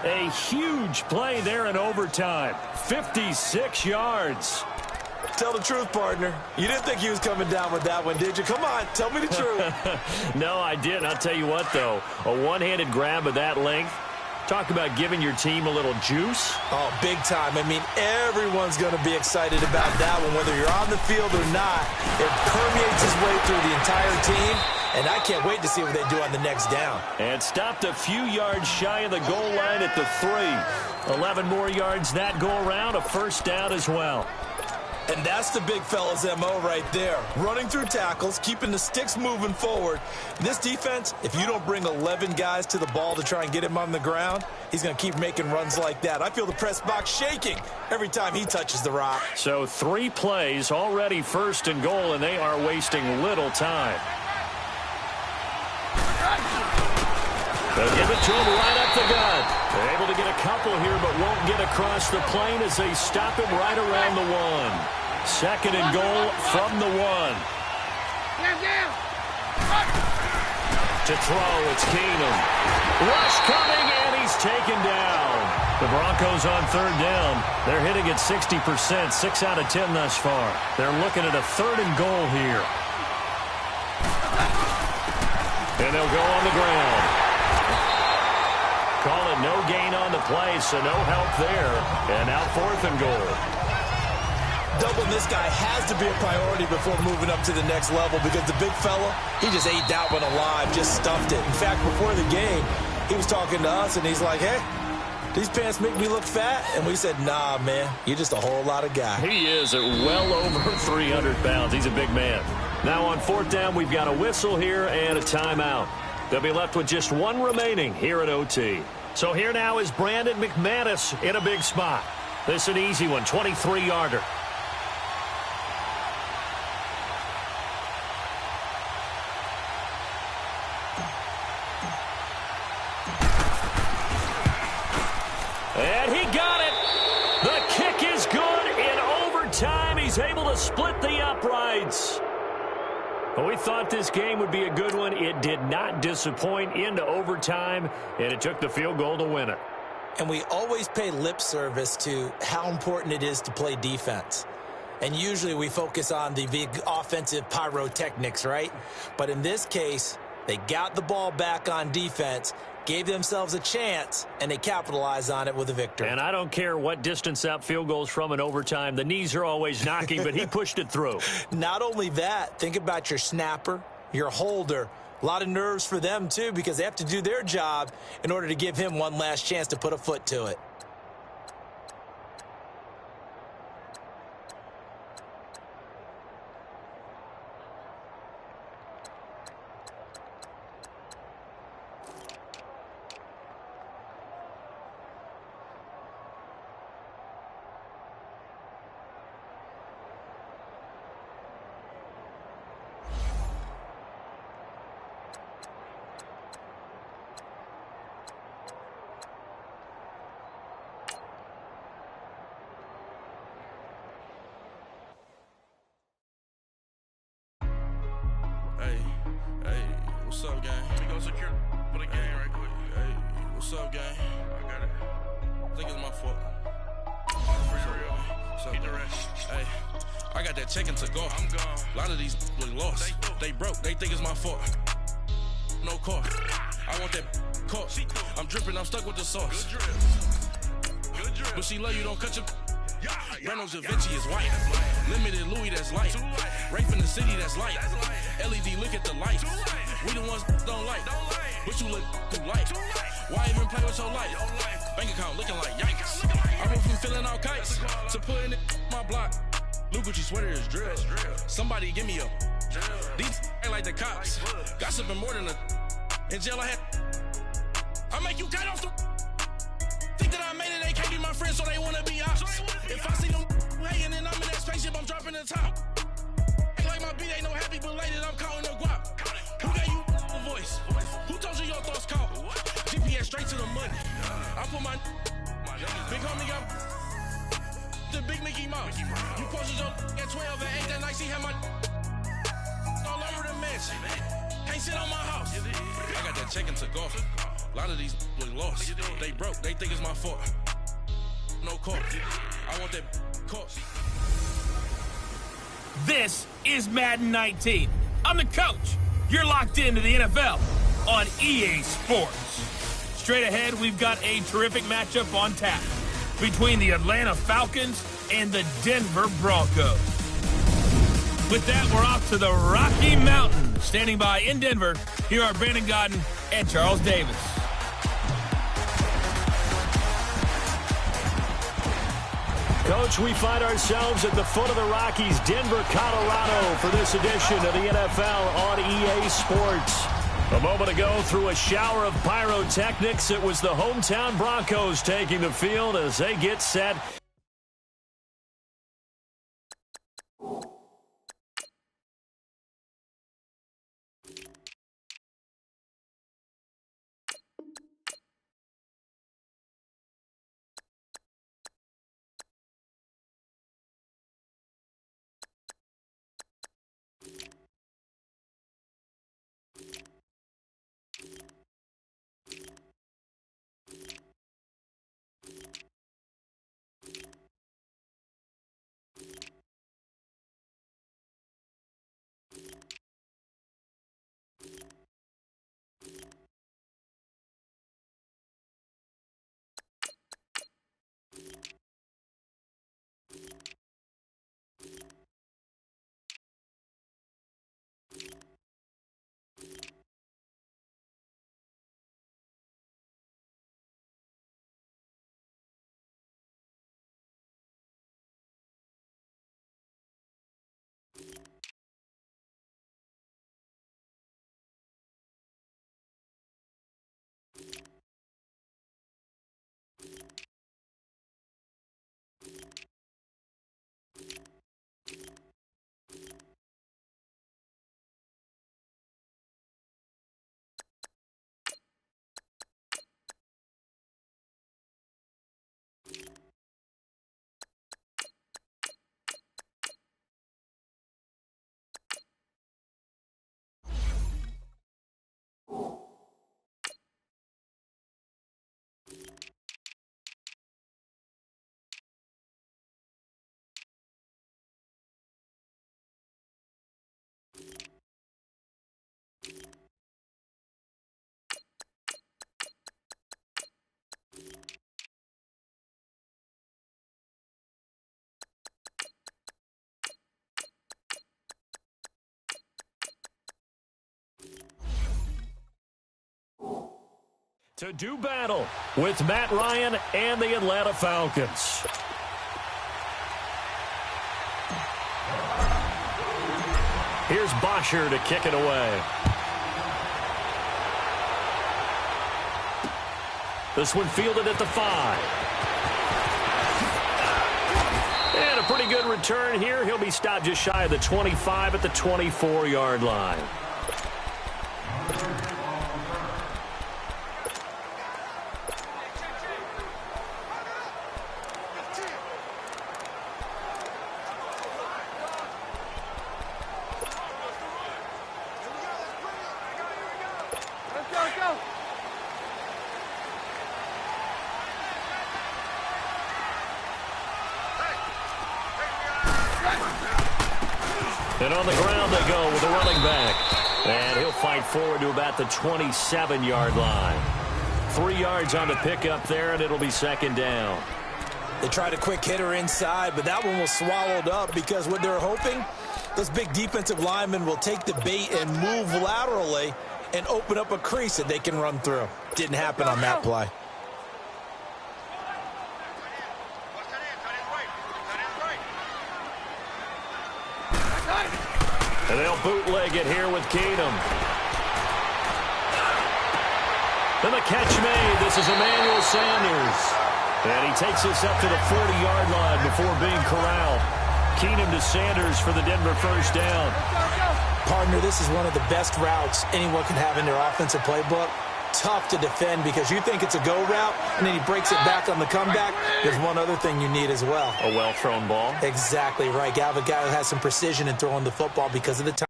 A huge play there in overtime. 56 yards. Tell the truth, partner. You didn't think he was coming down with that one, did you? Come on, tell me the truth. No, I didn't. I'll tell you what, though. A one-handed grab of that length. Talk about giving your team a little juice. Oh, big time. I mean, everyone's going to be excited about that one, whether you're on the field or not. It permeates its way through the entire team, and I can't wait to see what they do on the next down. And stopped a few yards shy of the goal line at the 3. 11 more yards that go around, a first down as well. And that's the big fella's MO right there. Running through tackles, keeping the sticks moving forward. This defense, if you don't bring 11 guys to the ball to try and get him on the ground, he's going to keep making runs like that. I feel the press box shaking every time he touches the rock. So 3 plays, already first and goal, and they are wasting little time. They'll give it to him right up the gut. They're able to get a couple here, but won't get across the plane as they stop him right around the 1. Second and goal from the 1. To throw, it's Keenum. Rush coming, and he's taken down. The Broncos on third down. They're hitting at 60%, 6 out of 10 thus far. They're looking at a third and goal here. And they'll go on the ground. Call it no gain on the play, so no help there. And now fourth and goal. Doubling this guy has to be a priority before moving up to the next level because the big fella, he just ate that one alive, just stuffed it. In fact, before the game, he was talking to us, and he's like, hey, these pants make me look fat? And we said, nah, man, you're just a whole lot of guy. He is at well over 300 pounds. He's a big man. Now on fourth down, we've got a whistle here and a timeout. They'll be left with just 1 remaining here at OT. So here now is Brandon McManus in a big spot. This is an easy one, 23-yarder. And he got it. The kick is good in overtime. He's able to split the uprights. Well, we thought this game would be a good one. It did not disappoint into overtime, and it took the field goal to win it. And we always pay lip service to how important it is to play defense. And usually we focus on the big offensive pyrotechnics, right? But in this case, they got the ball back on defense, gave themselves a chance, and they capitalized on it with a victory. And I don't care what distance out field goals from in overtime. The knees are always knocking, but he pushed it through. Not only that, think about your snapper, your holder. A lot of nerves for them, too, because they have to do their job in order to give him one last chance to put a foot to it. What's up, gang? Let me go secure for the game right quick. Hey, what's up, gang? I got it. I think it's my fault. Keep the rest. Hey, I got that check into go. I'm gone. A lot of these look lost. They broke. They think it's my fault. No car. I want that car. I'm dripping. I'm stuck with the sauce. Good drip. Good drip. But she love you. Don't cut your. Breno Da Vinci is white. Limited Louis, that's light. Rape in the city, that's light. LED, look at the lights. We the ones don't like. But you look too light. Why even play with your life? Bank account looking like yikes. I went from filling out kites to putting it my block. Blue Gucci sweater is drill. Somebody give me a. These ain't like the cops. Gossiping more than a. In jail I had. I make you cut off the. Think that I made it, they can't be my friends, so they wanna be ops. If I see them hating and I'm in that spaceship, I'm dropping the top. Ain't like my beat ain't no happy belated, I'm counting the guap. Who gave you a voice? Who told you your thoughts count? GPS straight to the money. I put my big homie got the big Mickey Mouse. You posted your at 12 and 8 that night, she had my all over the mansion. Can't sit on my house. I got that check into golf. A lot of these look lost. They broke. They think it's my fault. No car. I want that car. This is Madden 19. I'm the coach. You're locked into the NFL on EA Sports. Straight ahead, we've got a terrific matchup on tap between the Atlanta Falcons and the Denver Broncos. With that, we're off to the Rocky Mountains. Standing by in Denver, here are Brandon Godden and Charles Davis. Coach, we find ourselves at the foot of the Rockies, Denver, Colorado, for this edition of the NFL on EA Sports. A moment ago, through a shower of pyrotechnics, it was the hometown Broncos taking the field as they get set. To do battle with Matt Ryan and the Atlanta Falcons. Here's Bosher to kick it away. This one fielded at the 5. And a pretty good return here. He'll be stopped just shy of the 25 at the 24-yard line. go. And on the ground they go with the running back. And he'll fight forward to about the 27-yard line. 3 yards on the pickup there, and it'll be second down. They tried a quick hitter inside, but that one was swallowed up because what they're hoping, those big defensive linemen will take the bait and move laterally and open up a crease that they can run through. Didn't happen on that play. And they'll bootleg it here with Keenum. And the catch made. This is Emmanuel Sanders. And he takes us up to the 40-yard line before being corralled. Keenum to Sanders for the Denver first down. Partner, this is one of the best routes anyone can have in their offensive playbook. Tough to defend because you think it's a go route, and then he breaks it back on the comeback. There's one other thing you need as well. A well-thrown ball. Exactly right. You have a guy who has some precision in throwing the football because of the time.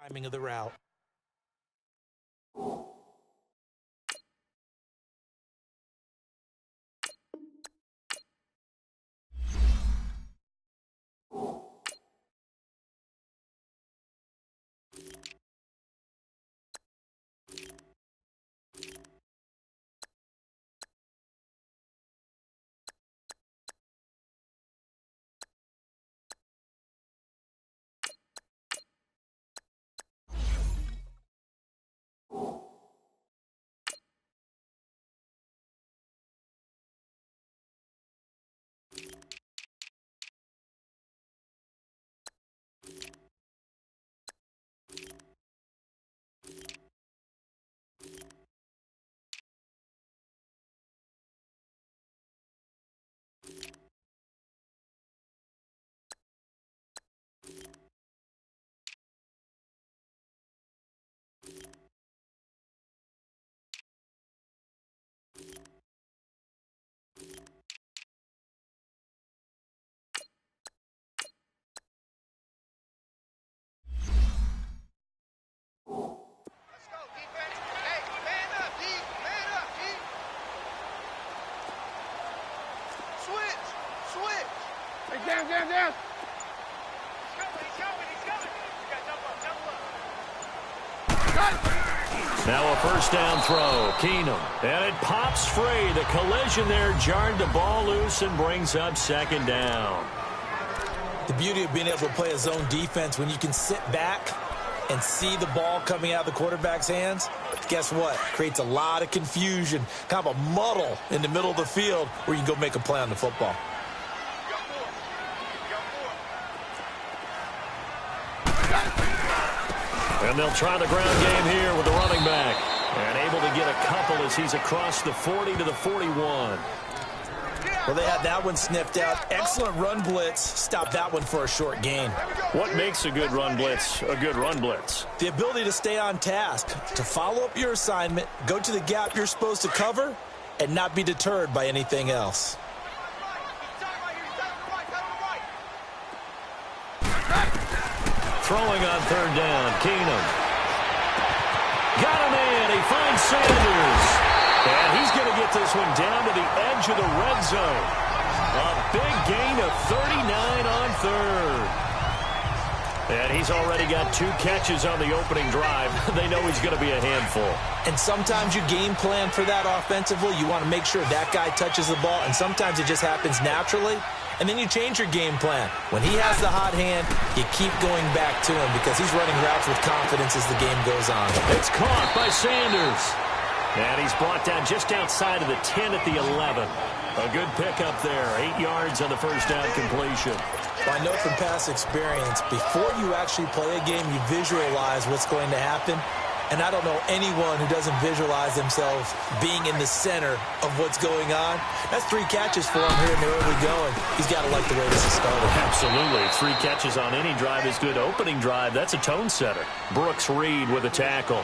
Timing of the route. Down. He's coming. Now a first down throw. Keenum. And it pops free. The collision there jarred the ball loose and brings up second down. The beauty of being able to play a zone defense when you can sit back and see the ball coming out of the quarterback's hands, guess what? Creates a lot of confusion, kind of a muddle in the middle of the field where you can go make a play on the football. And they'll try the ground game here with the running back. And able to get a couple as he's across the 40 to the 41. Well, they had that one sniffed out. Excellent run blitz. Stop that one for a short gain. What makes a good run blitz a good run blitz? The ability to stay on task, to follow up your assignment, go to the gap you're supposed to cover, and not be deterred by anything else. Throwing on third down, Keenum. Got him in. He finds Sanders. And he's going to get this one down to the edge of the red zone. A big gain of 39 on third. And he's already got 2 catches on the opening drive. They know he's going to be a handful. And sometimes you game plan for that offensively. You want to make sure that guy touches the ball, and sometimes it just happens naturally. and then you change your game plan. When he has the hot hand, you keep going back to him because he's running routes with confidence as the game goes on. It's caught by Sanders. And he's brought down just outside of the 10 at the 11. A good pickup there. 8 yards on the first down completion. I know from past experience, before you actually play a game, you visualize what's going to happen. And I don't know anyone who doesn't visualize themselves being in the center of what's going on. That's 3 catches for him here in the early going. He's got to like the way this is started. Absolutely. 3 catches on any drive is good. Opening drive, that's a tone setter. Brooks Reed with a tackle.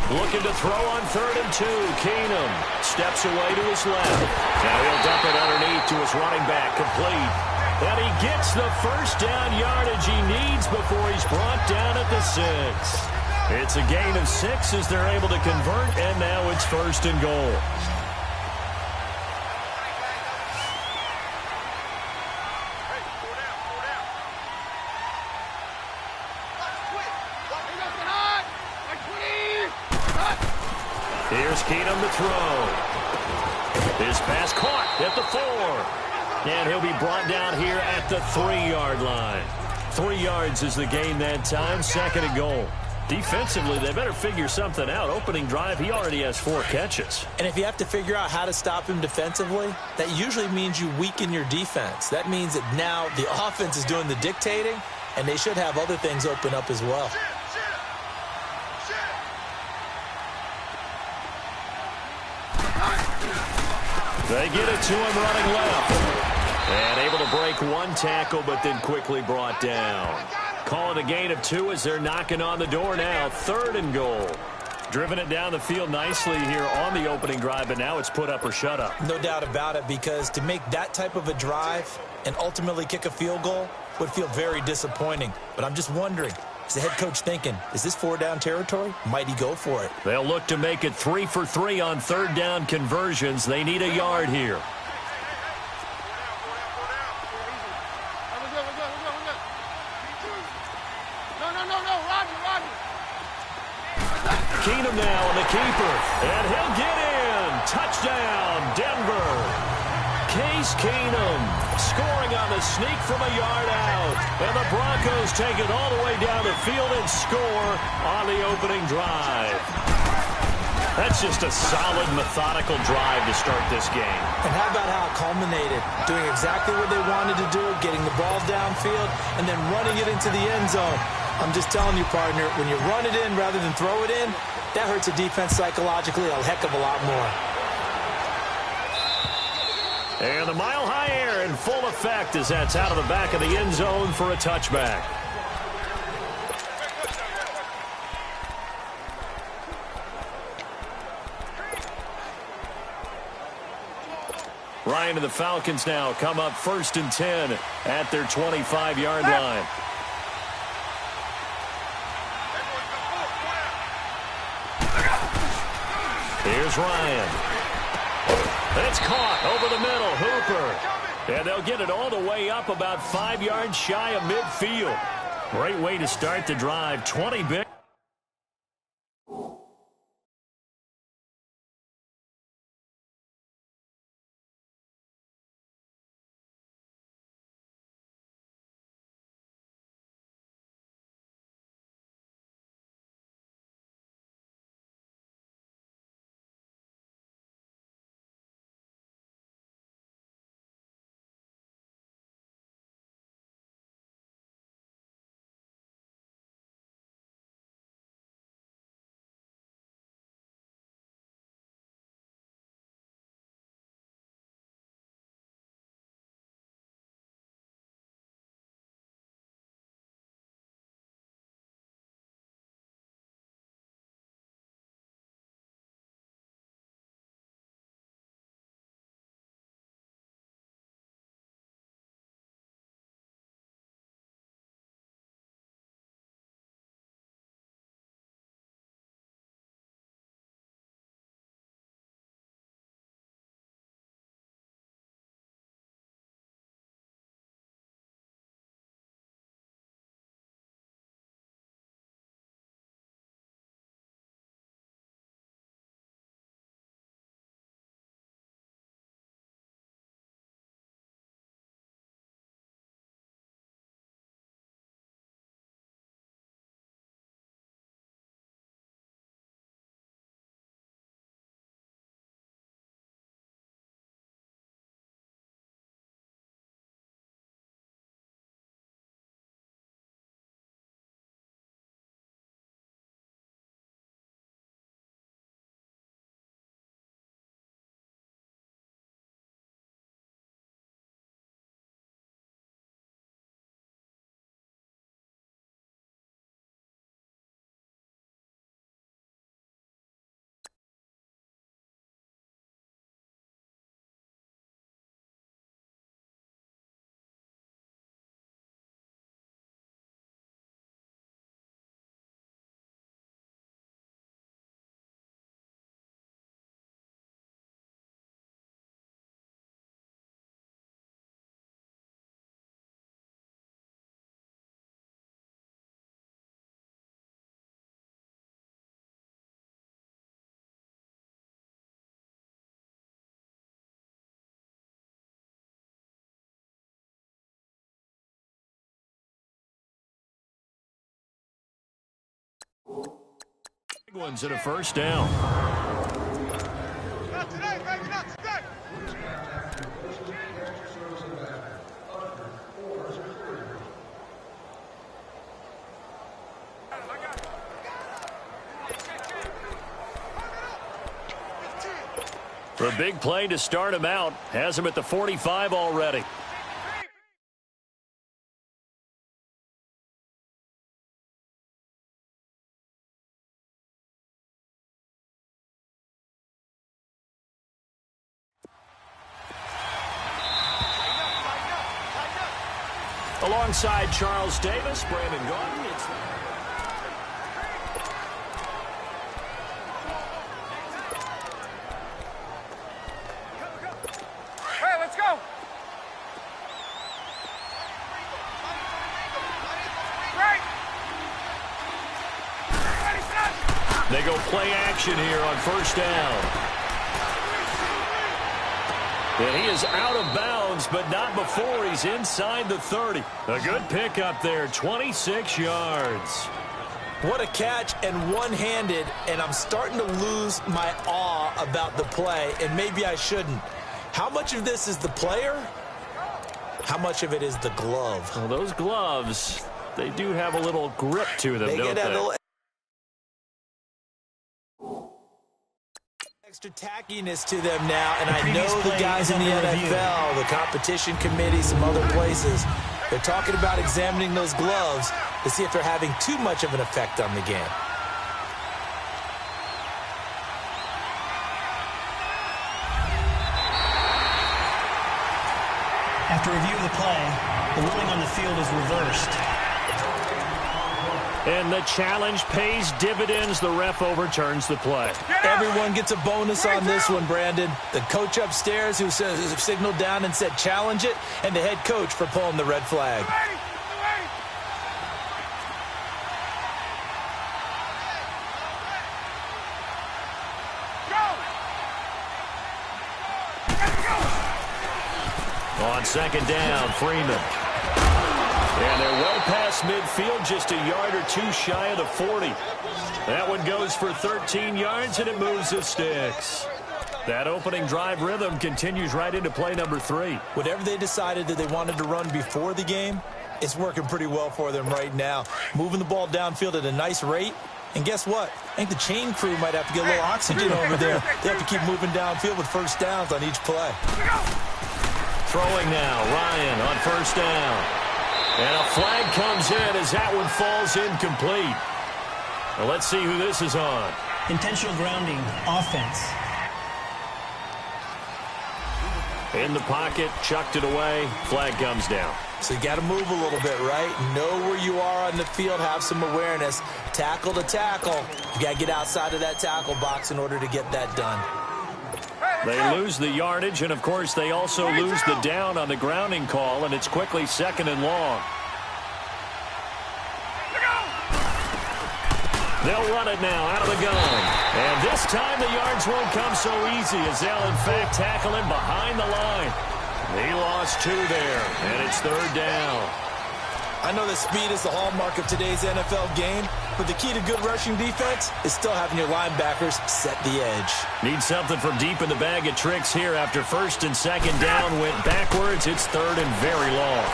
Looking to throw on 3rd and 2. Keenum steps away to his left. Now he'll dump it underneath to his running back. Complete. And he gets the first down yardage he needs before he's brought down at the 6. It's a gain of 6 as they're able to convert, and now it's 1st and goal. Here's Keenum to throw. His pass caught at the 4. And he'll be brought down here at the 3-yard line. 3 yards is the gain that time. 2nd and goal. Defensively, they better figure something out. Opening drive, he already has 4 catches. And if you have to figure out how to stop him defensively, that usually means you weaken your defense. That means that now the offense is doing the dictating, and they should have other things open up as well. They get it to him running left. And able to break 1 tackle, but then quickly brought down. Calling a gain of 2 as they're knocking on the door now. 3rd and goal. Driven it down the field nicely here on the opening drive, but now it's put up or shut up. No doubt about it, because to make that type of a drive and ultimately kick a field goal would feel very disappointing. But I'm just wondering, is the head coach thinking, is this 4-down territory? Might he go for it? They'll look to make it 3 for 3 on 3rd down conversions. They need a yard here. Keenum now on the keeper, and he'll get in. Touchdown, Denver. Case Keenum scoring on the sneak from a yard out. And the Broncos take it all the way down the field and score on the opening drive. That's just a solid, methodical drive to start this game. And how about how it culminated? Doing exactly what they wanted to do, getting the ball downfield, and then running it into the end zone. I'm just telling you, partner, when you run it in rather than throw it in, that hurts a defense psychologically a heck of a lot more. And the mile-high air in full effect as that's out of the back of the end zone for a touchback. Ryan and the Falcons now come up 1st and 10 at their 25-yard line. Here's Ryan. It's caught over the middle. Hooper. And they'll get it all the way up about 5 yards shy of midfield. Great way to start the drive. 20 big. Big ones at a first down. Not today, baby, not today. The big play to start him out. Has him at the 45 already. Alongside Charles Davis, Brandon Gordon. Hey, let's go. Right. Ready, set. They go play action here on first down. And he is out of bounds, but not before he's inside the 30. A good pickup there, 26 yards. What a catch, and one-handed, and I'm starting to lose my awe about the play, and maybe I shouldn't. How much of this is the player? How much of it is the glove? Well, those gloves, they do have a little grip to them, don't they? Extra tackiness to them now, and I know the guys in the NFL, the competition committee, some other places, they're talking about examining those gloves to see if they're having too much of an effect on the game. After review of the play, the ruling on the field is reversed. And the challenge pays dividends. The ref overturns the play. Everyone gets a bonus on this one, Brandon. The coach upstairs who signaled down and said challenge it, and the head coach for pulling the red flag. On second down, Freeman. And they're well past midfield, just a yard or two shy of the 40. That one goes for 13 yards, and it moves the sticks. That opening drive rhythm continues right into play number 3. Whatever they decided that they wanted to run before the game, it's working pretty well for them right now. Moving the ball downfield at a nice rate. And guess what? I think the chain crew might have to get a little oxygen over there. They have to keep moving downfield with first downs on each play. Throwing now, Ryan on first down. And a flag comes in as that one falls incomplete. Well, let's see who this is on. Intentional grounding, offense. In the pocket, chucked it away, flag comes down. So you got to move a little bit, right? Know where you are on the field, have some awareness. Tackle to tackle. You got to get outside of that tackle box in order to get that done. They lose the yardage, and, of course, they also lose the down on the grounding call, and it's quickly second and long. They'll run it now out of the gun. And this time the yards won't come so easy as they'll, in fact, tackle him behind the line. He lost 2 there, and it's third down. I know that speed is the hallmark of today's NFL game, but the key to good rushing defense is still having your linebackers set the edge. Need something from deep in the bag of tricks here after first and second down went backwards. It's third and very long.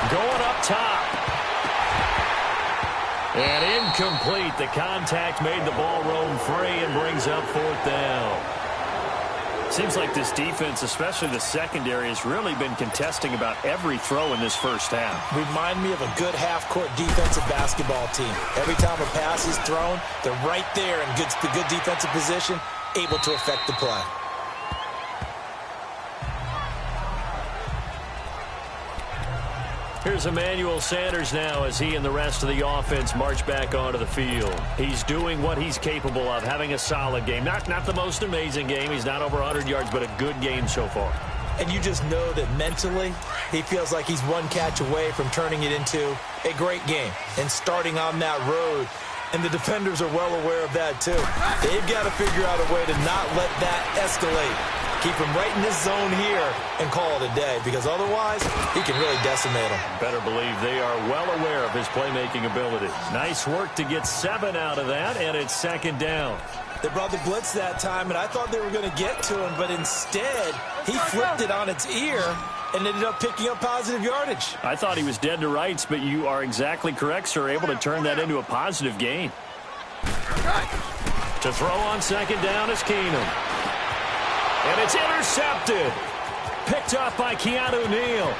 Going up top. And incomplete. The contact made the ball roam free and brings up fourth down. Seems like this defense, especially the secondary, has really been contesting about every throw in this first half. Remind me of a good half-court defensive basketball team. Every time a pass is thrown, they're right there in good defensive position, able to affect the play. Here's Emmanuel Sanders now as he and the rest of the offense march back onto the field. He's doing what he's capable of, having a solid game. Not the most amazing game. He's not over 100 yards, but a good game so far. And you just know that mentally he feels like he's one catch away from turning it into a great game and starting on that road And the defenders are well aware of that, too. They've got to figure out a way to not let that escalate. Keep him right in this zone here and call it a day, because otherwise he can really decimate him. Better believe they are well aware of his playmaking ability. Nice work to get 7 out of that, and it's second down. They brought the blitz that time, and I thought they were going to get to him, but instead he flipped it on its ear and ended up picking up positive yardage. I thought he was dead to rights, but you are exactly correct, sir. Able to turn that into a positive gain. To throw on second down is Keenum. And it's intercepted. Picked up by Keanu Neal.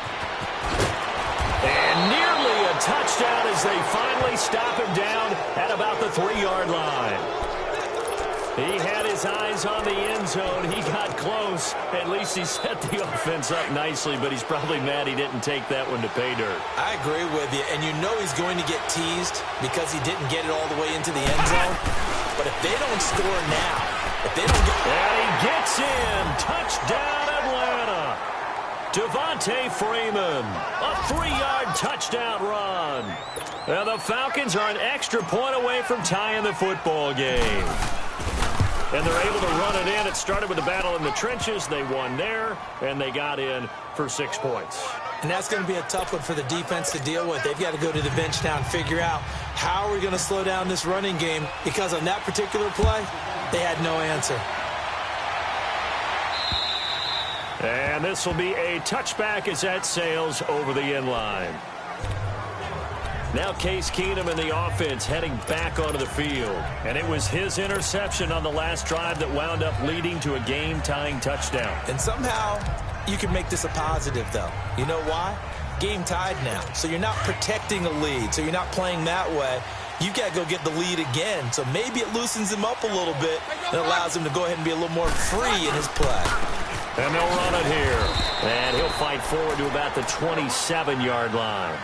And nearly a touchdown as they finally stop him down at about the 3-yard line. He had his eyes on the end zone. He got close. At least he set the offense up nicely, but he's probably mad he didn't take that one to pay dirt. I agree with you, and you know he's going to get teased because he didn't get it all the way into the end zone. But if they don't score now, if they don't get... And he gets in. Touchdown, Atlanta. Devontae Freeman. A 3-yard touchdown run. And the Falcons are an extra point away from tying the football game. And they're able to run it in. It started with a battle in the trenches. They won there, and they got in for 6 points. And that's going to be a tough one for the defense to deal with. They've got to go to the bench now and figure out how are we going to slow down this running game, because on that particular play, they had no answer. And this will be a touchback as that sails over the end line. Now Case Keenum and the offense heading back onto the field. And it was his interception on the last drive that wound up leading to a game-tying touchdown. And somehow you can make this a positive, though. You know why? Game tied now. So you're not protecting a lead. So you're not playing that way. You've got to go get the lead again. So maybe it loosens him up a little bit and allows him to go ahead and be a little more free in his play. And they'll run it here. And he'll fight forward to about the 27-yard line.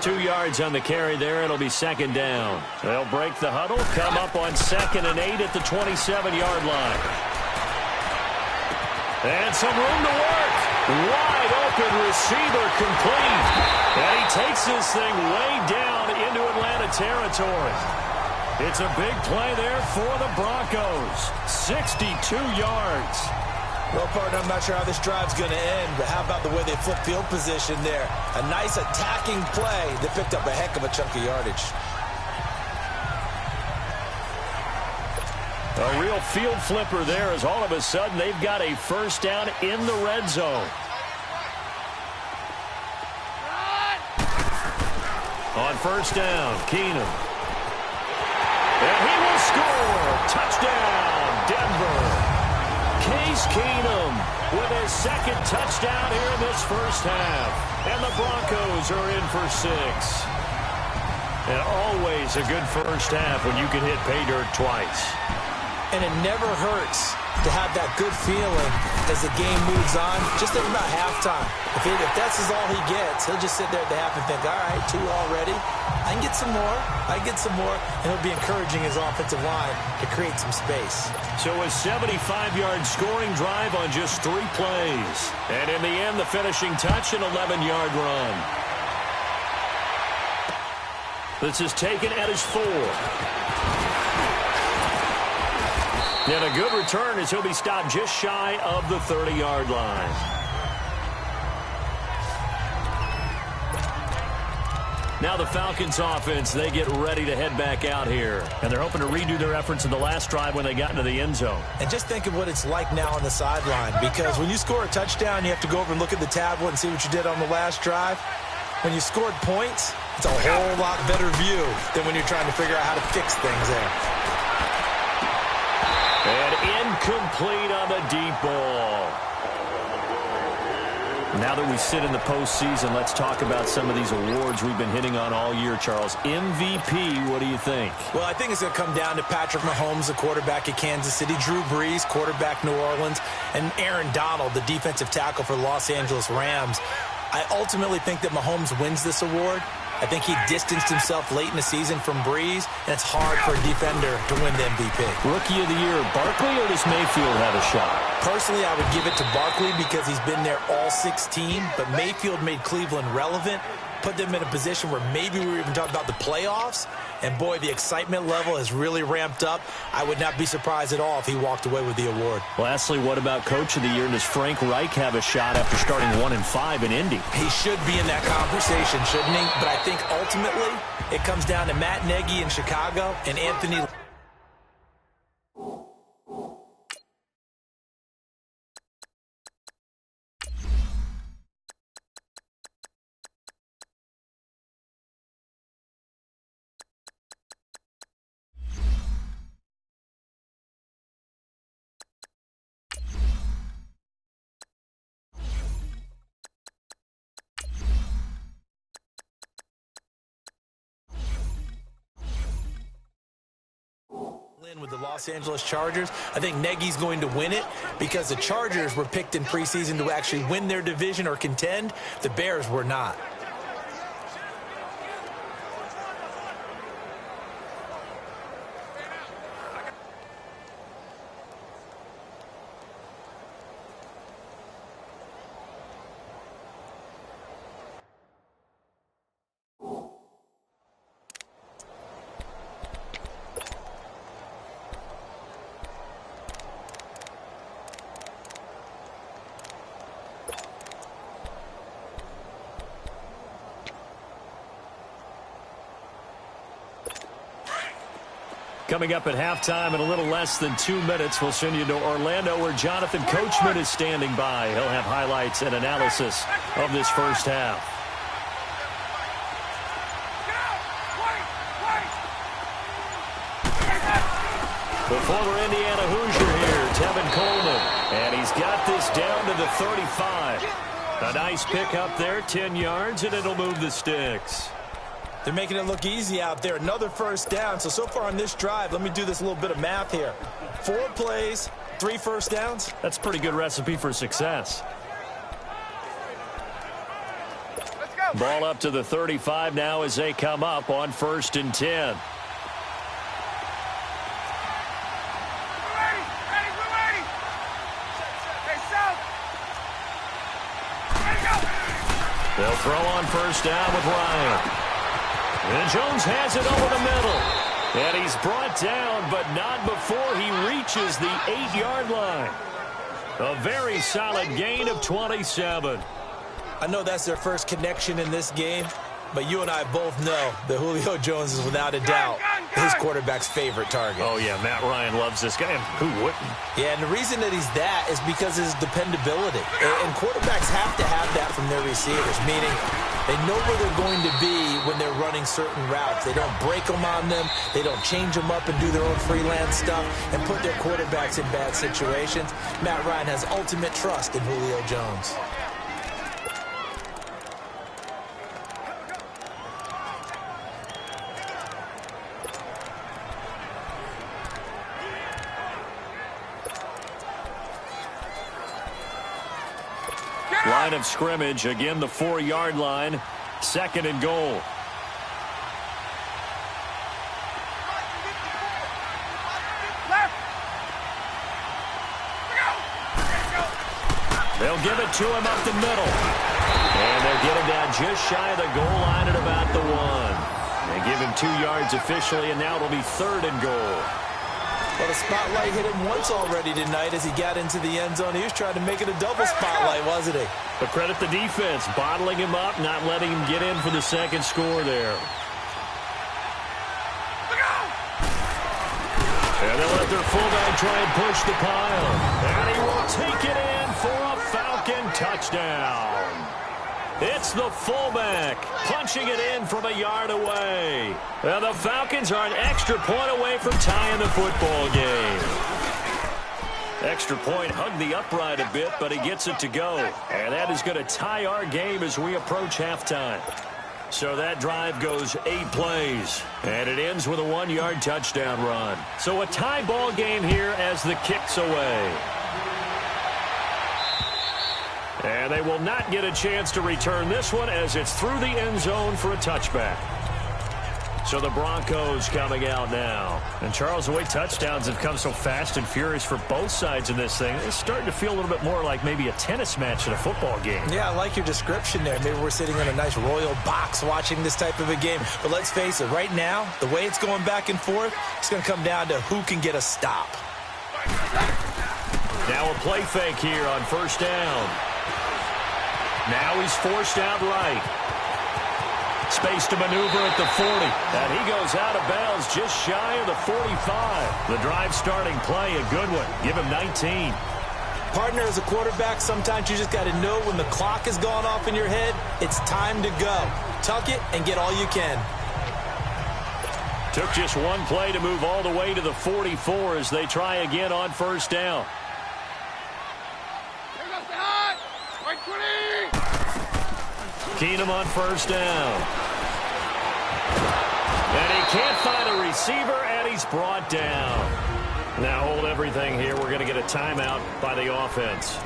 2 yards on the carry there. It'll be second down. They'll break the huddle, come up on 2nd and 8 at the 27-yard line. And some room to work. Wide open receiver complete. And he takes this thing way down into Atlanta territory. It's a big play there for the Broncos. 62 yards. Well, partner, I'm not sure how this drive's going to end, but how about the way they flip field position there? A nice attacking play that picked up a heck of a chunk of yardage. A real field flipper there, as all of a sudden they've got a first down in the red zone. On first down, Keenum. And he will score. Touchdown, Denver. Case Keenum with his second touchdown here in this first half. And the Broncos are in for 6. And always a good first half when you can hit pay dirt twice. And it never hurts to have that good feeling as the game moves on. Just think about halftime. If that's all he gets, he'll just sit there at the half and think, all right, 2 already. I can get some more. I can get some more. And he'll be encouraging his offensive line to create some space. So a 75-yard scoring drive on just 3 plays. And in the end, the finishing touch, an 11-yard run. This is taken at his 4. And a good return as he'll be stopped just shy of the 30-yard line. Now the Falcons offense, they get ready to head back out here. And they're hoping to redo their efforts in the last drive when they got into the end zone. And just think of what it's like now on the sideline, because when you score a touchdown, you have to go over and look at the tablet and see what you did on the last drive. When you scored points, it's a whole lot better view than when you're trying to figure out how to fix things there. And incomplete on the deep ball. Now that we sit in the postseason, let's talk about some of these awards we've been hitting on all year, Charles. MVP, what do you think? Well, I think it's going to come down to Patrick Mahomes, the quarterback at Kansas City, Drew Brees, quarterback New Orleans, and Aaron Donald, the defensive tackle for the Los Angeles Rams. I ultimately think that Mahomes wins this award. I think he distanced himself late in the season from Brees, and it's hard for a defender to win the MVP. Rookie of the year, Barkley, or does Mayfield have a shot? Personally, I would give it to Barkley because he's been there all 16, but Mayfield made Cleveland relevant, put them in a position where maybe we were even talking about the playoffs, And, boy, the excitement level has really ramped up. I would not be surprised at all if he walked away with the award. Lastly, what about Coach of the Year? Does Frank Reich have a shot after starting 1-5 in Indy? He should be in that conversation, shouldn't he? But I think ultimately it comes down to Matt Nagy in Chicago and Anthony. With the Los Angeles Chargers. I think Nagy's going to win it because the Chargers were picked in preseason to actually win their division or contend. The Bears were not. Coming up at halftime in a little less than 2 minutes, we'll send you to Orlando where Jonathan Coachman is standing by. He'll have highlights and analysis of this first half. The former Indiana Hoosier here, Tevin Coleman. And he's got this down to the 35. A nice pick up there, 10 yards, and it'll move the sticks. They're making it look easy out there. Another first down. So far on this drive, let me do this little bit of math here. 4 plays, 3 first downs. That's a pretty good recipe for success. Let's go. Ball up to the 35 now as they come up on 1st and 10. They'll throw on first down with Ryan. And Jones has it over the middle. And he's brought down, but not before he reaches the 8-yard line. A very solid gain of 27. I know that's their first connection in this game, but you and I both know that Julio Jones is without a doubt his quarterback's favorite target. Oh, yeah, Matt Ryan loves this guy. Who wouldn't? Yeah, and the reason that he's that is because of his dependability. And quarterbacks have to have that from their receivers, meaning they know where they're going to be when they're running certain routes. They don't break them on them. They don't change them up and do their own freelance stuff and put their quarterbacks in bad situations. Matt Ryan has ultimate trust in Julio Jones. Line of scrimmage, again the 4-yard line, 2nd and goal. They'll give it to him up the middle. And they'll get him down just shy of the goal line at about the 1. They give him 2 yards officially, and now it'll be 3rd and goal. Well, the spotlight hit him once already tonight as he got into the end zone. He was trying to make it a double spotlight, wasn't he? But credit the defense, bottling him up, not letting him get in for the 2nd score there. And they'll let their fullback try and push the pile. And he will take it in for a Falcon touchdown. It's the fullback punching it in from a yard away. Well, the Falcons are an extra point away from tying the football game. Extra point hugged the upright a bit, but he gets it to go. And that is going to tie our game as we approach halftime. So that drive goes 8 plays, and it ends with a 1-yard touchdown run. So a tie ball game here as the kick's away. And they will not get a chance to return this one as it's through the end zone for a touchback. So the Broncos coming out now. And Charles, the way touchdowns have come so fast and furious for both sides in this thing, it's starting to feel a little bit more like maybe a tennis match in a football game. Yeah, I like your description there. Maybe we're sitting in a nice royal box watching this type of a game. But let's face it, right now, the way it's going back and forth, it's going to come down to who can get a stop. Now a play fake here on first down. Now he's forced out right. Space to maneuver at the 40. And he goes out of bounds just shy of the 45. The drive starting play, a good one. Give him 19. Partner, as a quarterback, sometimes you just got to know when the clock has gone off in your head, it's time to go. Tuck it and get all you can. Took just one play to move all the way to the 44 as they try again on first down. Keenum on first down. And he can't find a receiver, and he's brought down. Now hold everything here. We're going to get a timeout by the offense,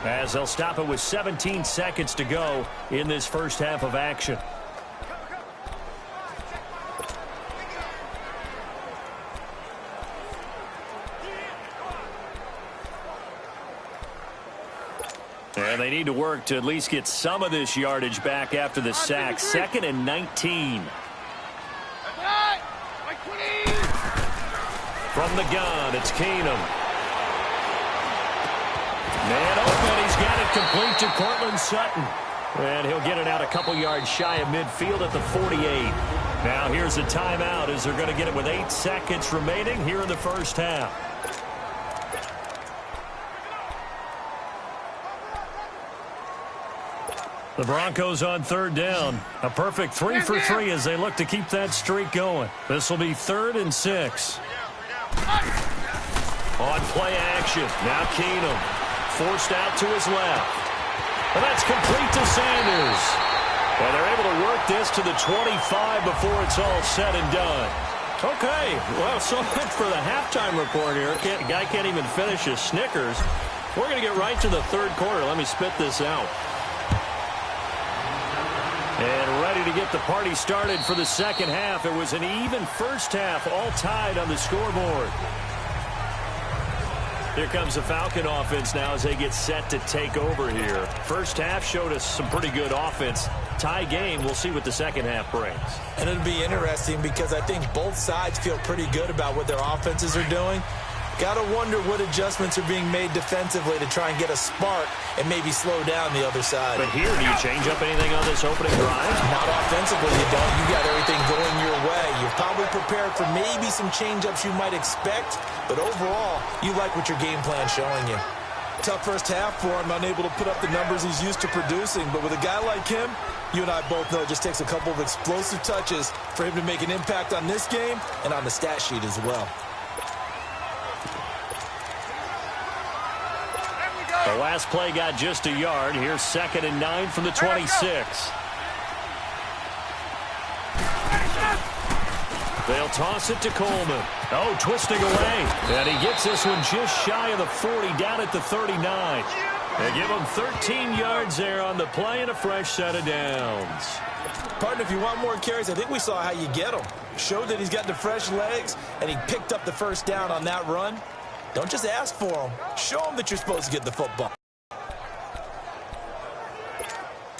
as they'll stop it with 17 seconds to go in this first half of action. And they need to work to at least get some of this yardage back after the sack. 2nd and 19. From the gun, it's Keenum. Man open, he's got it complete to Cortland Sutton. And he'll get it out a couple yards shy of midfield at the 48. Now here's a timeout as they're going to get it with 8 seconds remaining here in the first half. The Broncos on third down. A perfect 3 for 3 as they look to keep that streak going. This will be 3rd and 6. On play action. Now Keenum. Forced out to his left. And that's complete to Sanders. And they're able to work this to the 25 before it's all said and done. Okay, well, so much for the halftime report here. The guy can't even finish his Snickers. We're going to get right to the third quarter. Let me spit this out. And ready to get the party started for the second half. It was an even first half, all tied on the scoreboard. Here comes the Falcon offense now as they get set to take over here. First half showed us some pretty good offense. Tie game, we'll see what the second half brings. And it'll be interesting because I think both sides feel pretty good about what their offenses are doing. Got to wonder what adjustments are being made defensively to try and get a spark and maybe slow down the other side. But here, do you change up anything on this opening drive? Not offensively, you don't. You got everything going your way. You've probably prepared for maybe some change-ups you might expect, but overall, you like what your game plan's showing you. Tough first half for him, unable to put up the numbers he's used to producing, but with a guy like him, you and I both know it just takes a couple of explosive touches for him to make an impact on this game and on the stat sheet as well. The last play got just a yard. Here's 2nd and 9 from the 26. They'll toss it to Coleman. Oh, twisting away. And he gets this one just shy of the 40, down at the 39. They give him 13 yards there on the play and a fresh set of downs. Partner, if you want more carries, I think we saw how you get them. Showed that he's got the fresh legs, and he picked up the first down on that run. Don't just ask for them. Show them that you're supposed to get the football.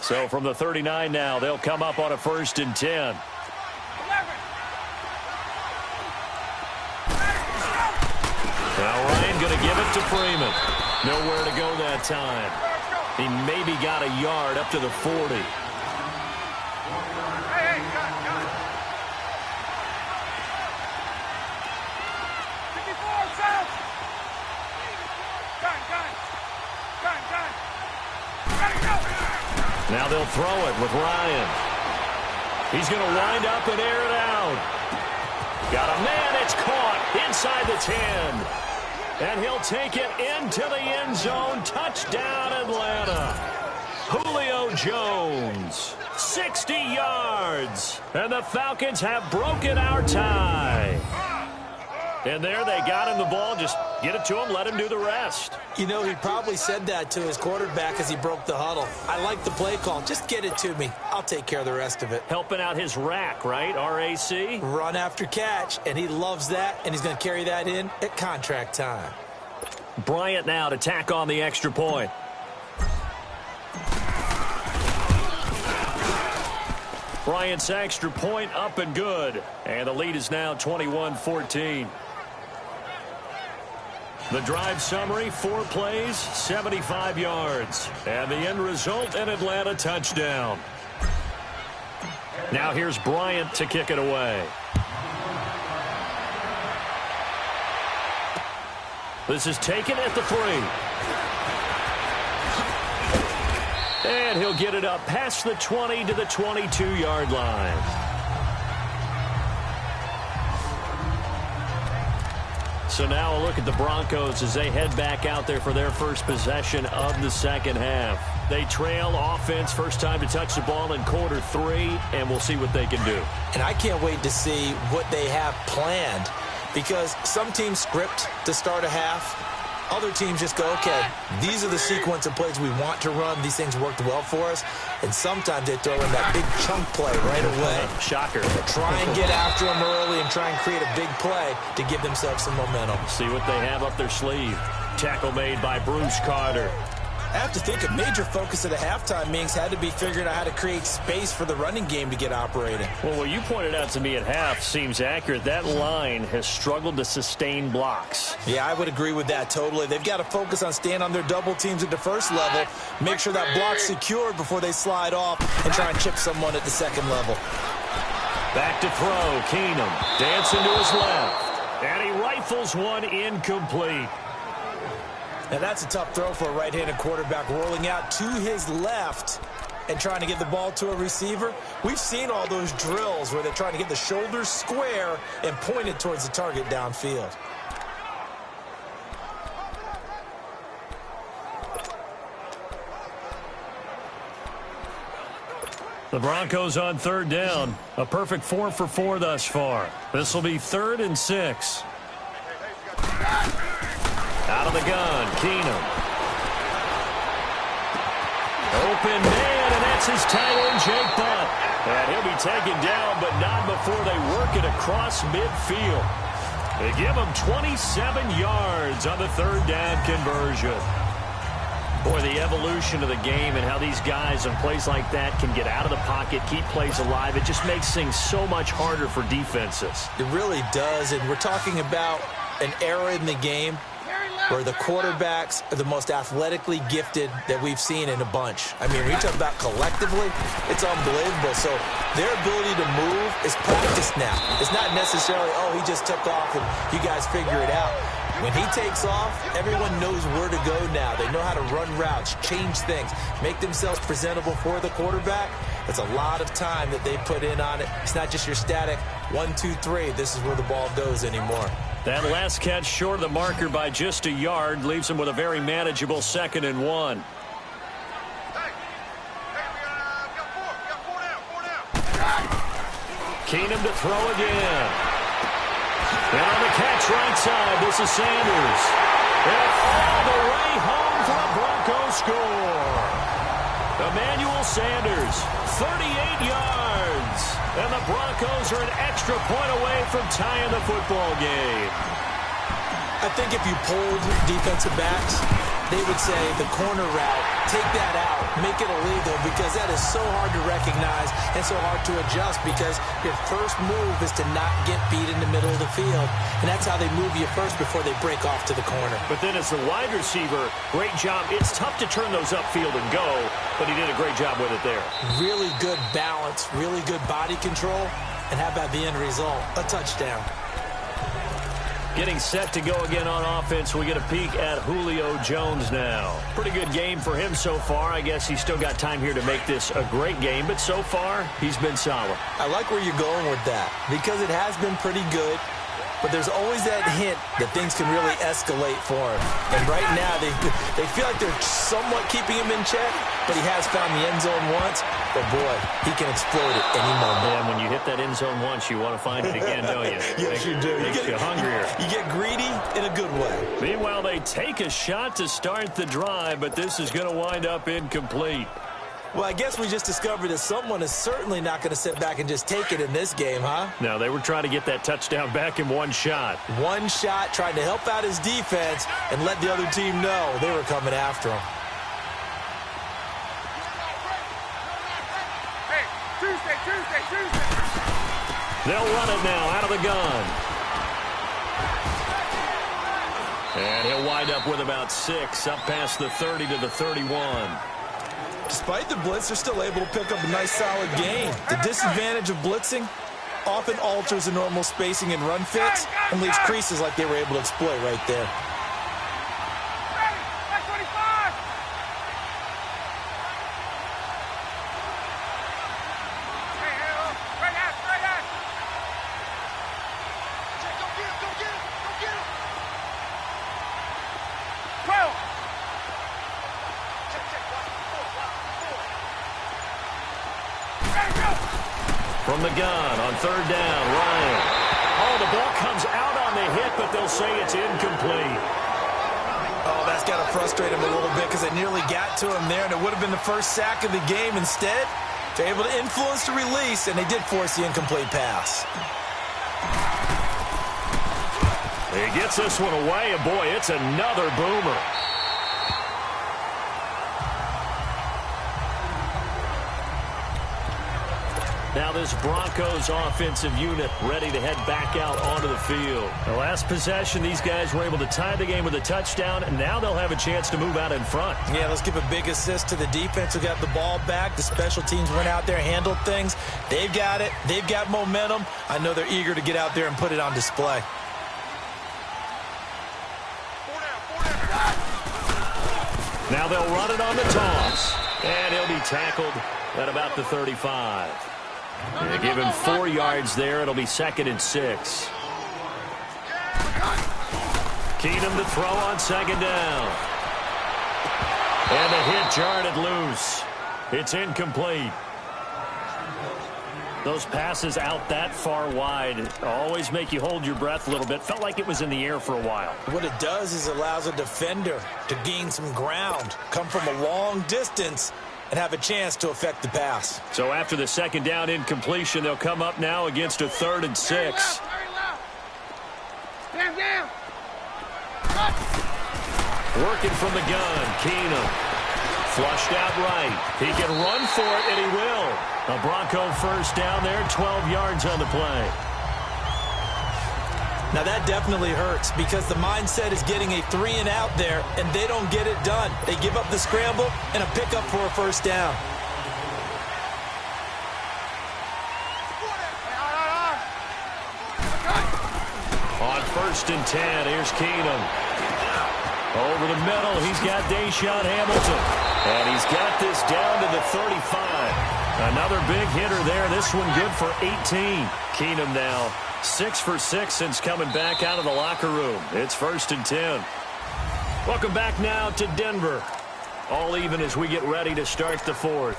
So from the 39 now, they'll come up on a 1st and 10. Now Ryan going to give it to Freeman. Nowhere to go that time. He maybe got a yard up to the 40. Now they'll throw it with Ryan. He's going to wind up and air it out. Got a man. It's caught inside the 10. And he'll take it into the end zone. Touchdown, Atlanta. Julio Jones, 60 yards. And the Falcons have broken our tie. And there they got him the ball. Just get it to him, let him do the rest. You know, he probably said that to his quarterback as he broke the huddle. I like the play call. Just get it to me. I'll take care of the rest of it. Helping out his rack, right? RAC? Run after catch, and he loves that, and he's going to carry that in at contract time. Bryant now to tack on the extra point. Bryant's extra point up and good. And the lead is now 21-14. The drive summary, 4 plays, 75 yards. And the end result, an Atlanta touchdown. Now here's Bryant to kick it away. This is taken at the 3. And he'll get it up past the 20 to the 22-yard line. So now a look at the Broncos as they head back out there for their first possession of the second half. They trail offense, first time to touch the ball in quarter 3, and we'll see what they can do. And I can't wait to see what they have planned, because some teams script to start a half. Other teams just go, okay, these are the sequence of plays we want to run. These things worked well for us. And sometimes they throw in that big chunk play right away. Shocker. Try and get after them early and try and create a big play to give themselves some momentum. See what they have up their sleeve. Tackle made by Bruce Carter. I have to think a major focus of the halftime meetings had to be figuring out how to create space for the running game to get operating. Well, what you pointed out to me at half seems accurate. That line has struggled to sustain blocks. Yeah, I would agree with that totally. They've got to focus on staying on their double teams at the first level, make sure that block's secured before they slide off and try and chip someone at the second level. Back to throw, Keenum dancing to his left, and he rifles one incomplete. Now that's a tough throw for a right-handed quarterback, rolling out to his left and trying to get the ball to a receiver. We've seen all those drills where they're trying to get the shoulders square and point it towards the target downfield. The Broncos on third down. A perfect 4 for 4 thus far. This will be 3rd and 6. Out of the gun, Keenum. Open man, and that's his tight end, Jake Butt. And he'll be taken down, but not before they work it across midfield. They give him 27 yards on the 3rd down conversion. Boy, the evolution of the game and how these guys on plays like that can get out of the pocket, keep plays alive, it just makes things so much harder for defenses. It really does, and we're talking about an era in the game where the quarterbacks are the most athletically gifted that we've seen in a bunch. I mean, when you talk about collectively, it's unbelievable. So their ability to move is practiced now. It's not necessarily, oh, he just took off and you guys figure it out. When he takes off, everyone knows where to go now. They know how to run routes, change things, make themselves presentable for the quarterback. That's a lot of time that they put in on it. It's not just your static 1, 2, 3. This is where the ball goes anymore. That last catch short of the marker by just a yard leaves him with a very manageable 2nd and 1. Hey, we got 4 down. Keenum to throw again. And on the catch right side, this is Sanders. And all the way home for a Broncos score. Emmanuel Sanders, 38 yards. And the Broncos are an extra point away from tying the football game. I think if you polled defensive backs, they would say the corner route, take that out, make it illegal, because that is so hard to recognize and so hard to adjust, because your first move is to not get beat in the middle of the field, and that's how they move you first before they break off to the corner. But then as the wide receiver, great job. It's tough to turn those upfield and go, but he did a great job with it there. Really good balance, really good body control, and how about the end result? A touchdown. Getting set to go again on offense, we get a peek at Julio Jones now. Pretty good game for him so far. I guess he's still got time here to make this a great game, but so far, he's been solid. I like where you're going with that, because it has been pretty good. but there's always that hint that things can really escalate for him. And right now, they feel like they're somewhat keeping him in check, but he has found the end zone once. But, boy, he can explode at any moment. And when you hit that end zone once, you want to find it again, don't you? Yes, you do. Makes you hungrier. You get greedy in a good way. Meanwhile, they take a shot to start the drive, but this is going to wind up incomplete. Well, I guess we just discovered that someone is certainly not going to sit back and just take it in this game, huh? No, they were trying to get that touchdown back in one shot. One shot, trying to help out his defense and let the other team know they were coming after him. Hey, Tuesday. They'll run it now out of the gun. And he'll wind up with about 6, up past the 30 to the 31. Despite the blitz, they're still able to pick up a nice, solid gain. The disadvantage of blitzing often alters the normal spacing and run fits and leaves creases like they were able to exploit right there. From the gun on 3rd down, Ryan. Oh, the ball comes out on the hit, but they'll say it's incomplete. Oh, that's got to frustrate him a little bit because they nearly got to him there, and it would have been the first sack of the game. Instead, they're able to influence the release, and they did force the incomplete pass. He gets this one away, and boy, it's another boomer. Now this Broncos offensive unit ready to head back out onto the field. The last possession, these guys were able to tie the game with a touchdown, and now they'll have a chance to move out in front. Yeah, let's give a big assist to the defense who got the ball back. The special teams went out there, handled things. They've got it. They've got momentum. I know they're eager to get out there and put it on display. Now they'll run it on the toss, and he'll be tackled at about the 35. They give him 4 yards there. It'll be 2nd and 6. Keenum to throw on 2nd down. And the hit jarred it loose. It's incomplete. Those passes out that far wide always make you hold your breath a little bit. Felt like it was in the air for a while. What it does is it allows a defender to gain some ground, come from a long distance, and have a chance to affect the pass. So after the 2nd down incompletion, they'll come up now against a 3rd and 6. Working from the gun, Keenum. Flushed out right. He can run for it, and he will. A Bronco first down there, 12 yards on the play. Now that definitely hurts because the mindset is getting a 3-and-out there, and they don't get it done. They give up the scramble and a pickup for a first down. On 1st and 10, here's Keenum. Over the middle, he's got Deshaun Hamilton. And he's got this down to the 35. Another big hitter there. This one good for 18. Keenum now 6 for 6 since coming back out of the locker room. It's 1st and 10. Welcome back now to Denver. All even as we get ready to start the 4th.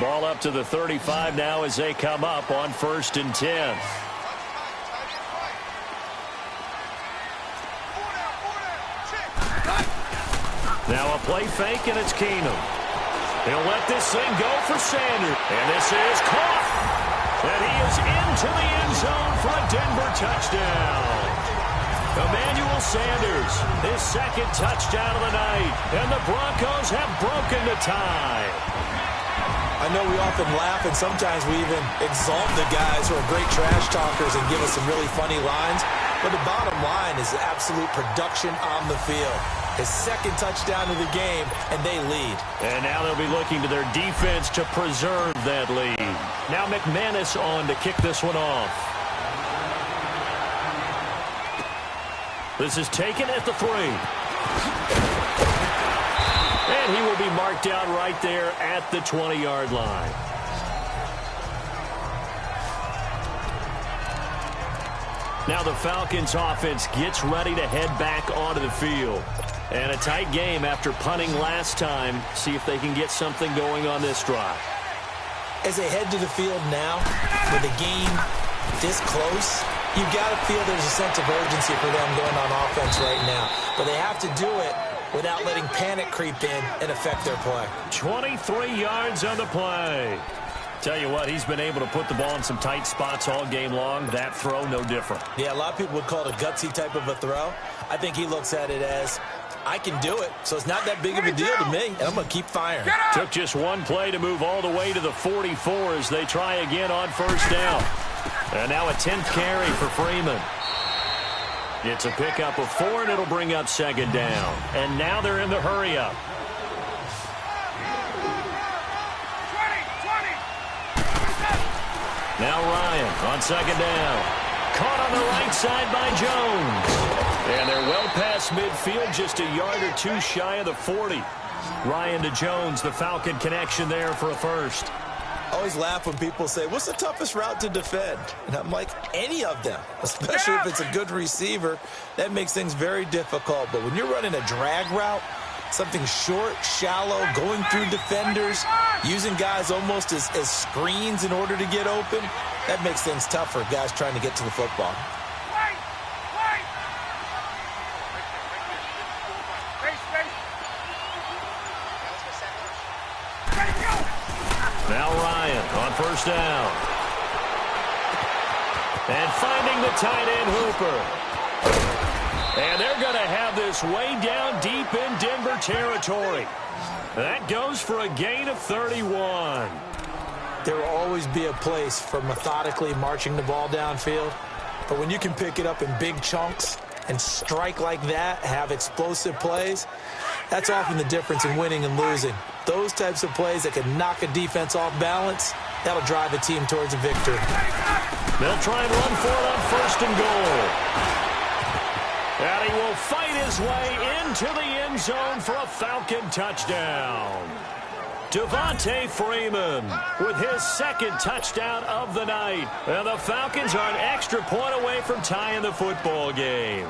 Ball up to the 35 now as they come up on 1st and 10. Now a play fake, and it's Keenum. He'll let this thing go for Sanders. And this is caught. And he is into the end zone for a Denver touchdown. Emmanuel Sanders, his 2nd touchdown of the night. And the Broncos have broken the tie. I know we often laugh, and sometimes we even exalt the guys who are great trash talkers and give us some really funny lines. But the bottom line is absolute production on the field. His 2nd touchdown of the game, and they lead. And now they'll be looking to their defense to preserve that lead. Now McManus on to kick this one off. This is taken at the 3. And he will be marked down right there at the 20-yard line. Now the Falcons offense gets ready to head back onto the field. And a tight game after punting last time. See if they can get something going on this drive. As they head to the field now, with the game this close, you've got to feel there's a sense of urgency for them going on offense right now. But they have to do it without letting panic creep in and affect their play. 23 yards on the play. Tell you what, he's been able to put the ball in some tight spots all game long. That throw, no different. Yeah, a lot of people would call it a gutsy type of a throw. I think he looks at it as, I can do it, so it's not that big of a deal to me, and I'm going to keep firing. Took just one play to move all the way to the 44 as they try again on first down. And now a 10th carry for Freeman. It's a pickup of 4, and it'll bring up second down. And now they're in the hurry-up. 20. Now Ryan on second down. Caught on the right side by Jones. And they're well past midfield, just a yard or two shy of the 40. Ryan to Jones, the Falcon connection there for a first. I always laugh when people say, what's the toughest route to defend? And I'm like, any of them, especially if it's a good receiver. That makes things very difficult. But when you're running a drag route, something short, shallow, going through defenders, using guys almost as screens in order to get open, that makes things tough for guys trying to get to the football. Now Ryan on first down. And finding the tight end Hooper. And they're going to have this way down deep in Denver territory. That goes for a gain of 31. There will always be a place for methodically marching the ball downfield. But when you can pick it up in big chunks and strike like that, have explosive plays, that's often the difference in winning and losing. Those types of plays that can knock a defense off balance, that'll drive a team towards a victory. They'll try and run for it on first and goal. And he will fight his way into the end zone for a Falcon touchdown. Devontae Freeman with his second touchdown of the night. And the Falcons are an extra point away from tying the football game.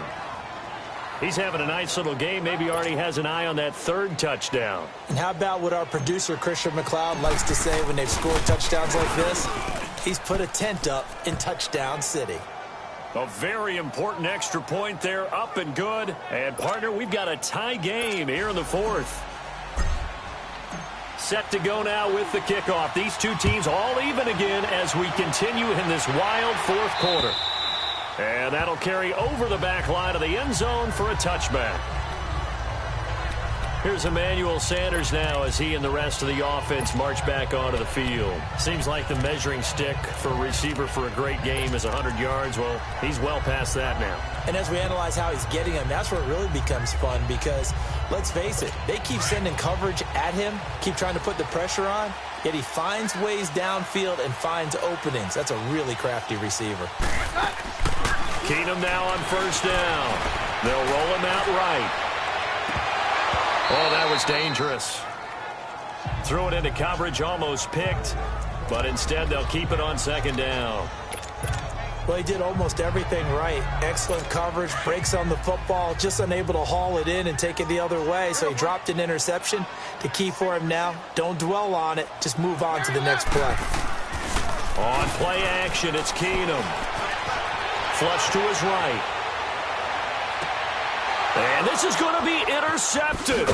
He's having a nice little game. Maybe already has an eye on that third touchdown. And how about what our producer, Christian McLeod, likes to say when they've scored touchdowns like this? He's put a tent up in Touchdown City. A very important extra point there, up and good. And, partner, we've got a tie game here in the fourth. Set to go now with the kickoff. These two teams all even again as we continue in this wild fourth quarter. And that'll carry over the back line of the end zone for a touchback. Here's Emmanuel Sanders now as he and the rest of the offense march back onto the field. Seems like the measuring stick for a receiver for a great game is 100 yards. Well, he's well past that now. And as we analyze how he's getting them, that's where it really becomes fun because, let's face it, they keep sending coverage at him, keep trying to put the pressure on, yet he finds ways downfield and finds openings. That's a really crafty receiver. Keenum now on first down. They'll roll him out right. Oh, that was dangerous. Threw it into coverage, almost picked, but instead they'll keep it on second down. Well, he did almost everything right. Excellent coverage, breaks on the football, just unable to haul it in and take it the other way, so he dropped an interception. The key for him now, don't dwell on it, just move on to the next play. On play action, it's Keenum. Flush to his right. And this is going to be intercepted.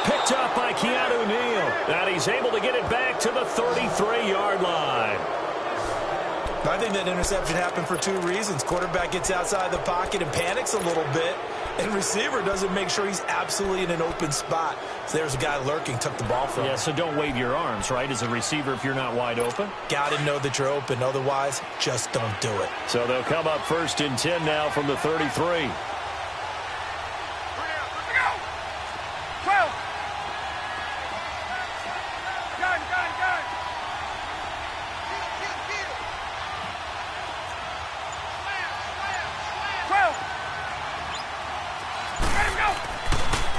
Picked up by Keanu Neal. And he's able to get it back to the 33-yard line. I think that interception happened for two reasons. Quarterback gets outside the pocket and panics a little bit. And receiver doesn't make sure he's absolutely in an open spot. So there's a guy lurking, took the ball from him. Yeah, so don't wave your arms, right, as a receiver if you're not wide open. Got to know that you're open. Otherwise, just don't do it. So they'll come up first and 10 now from the 33.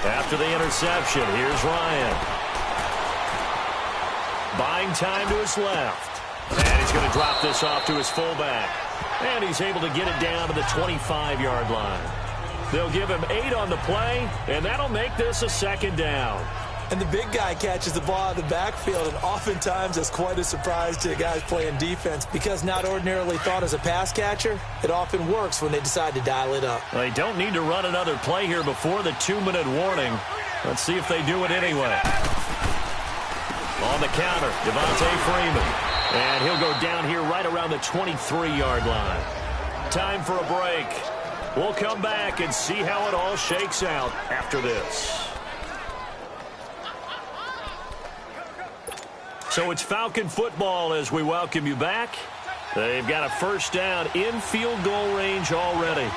After the interception, here's Ryan. Buying time to his left. And he's going to drop this off to his fullback. And he's able to get it down to the 25-yard line. They'll give him 8 on the play, and that'll make this a second down. And the big guy catches the ball out of the backfield, and oftentimes that's quite a surprise to guys playing defense because not ordinarily thought as a pass catcher, it often works when they decide to dial it up. They don't need to run another play here before the 2-minute warning. Let's see if they do it anyway. On the counter, Devontae Freeman. And he'll go down here right around the 23-yard line. Time for a break. We'll come back and see how it all shakes out after this. So it's Falcon football as we welcome you back. They've got a first down in field goal range already.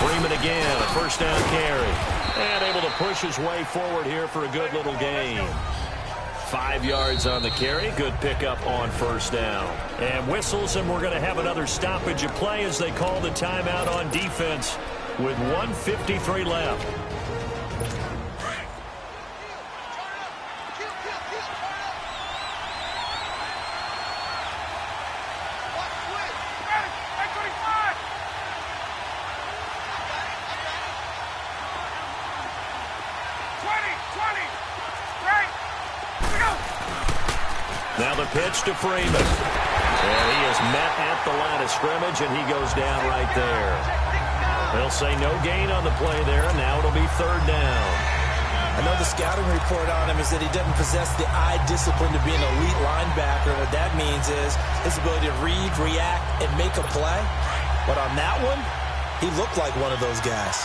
Freeman again, a first down carry. And able to push his way forward here for a good little gain. 5 yards on the carry. Good pickup on first down. And whistles, and we're going to have another stoppage of play as they call the timeout on defense with 1:53 left. Now the pitch to Freeman. And he is met at the line of scrimmage, and he goes down right there. They'll say no gain on the play there, and now it'll be third down. I know the scouting report on him is that he doesn't possess the eye discipline to be an elite linebacker. What that means is his ability to read, react, and make a play. But on that one, he looked like one of those guys.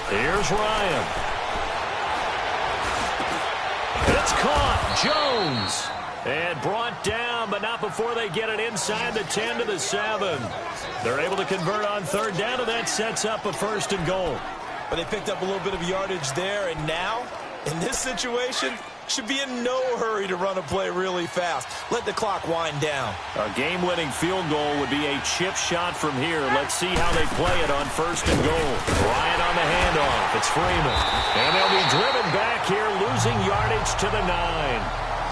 Here's Ryan. It's caught. Jones. And brought down, but not before they get it inside the 10 to the 7. They're able to convert on third down, and that sets up a first and goal. But they picked up a little bit of yardage there, and now, in this situation, should be in no hurry to run a play really fast. Let the clock wind down. A game-winning field goal would be a chip shot from here. Let's see how they play it on first and goal. Ryan on the handoff. It's Freeman. And they'll be driven back here, losing yardage to the 9.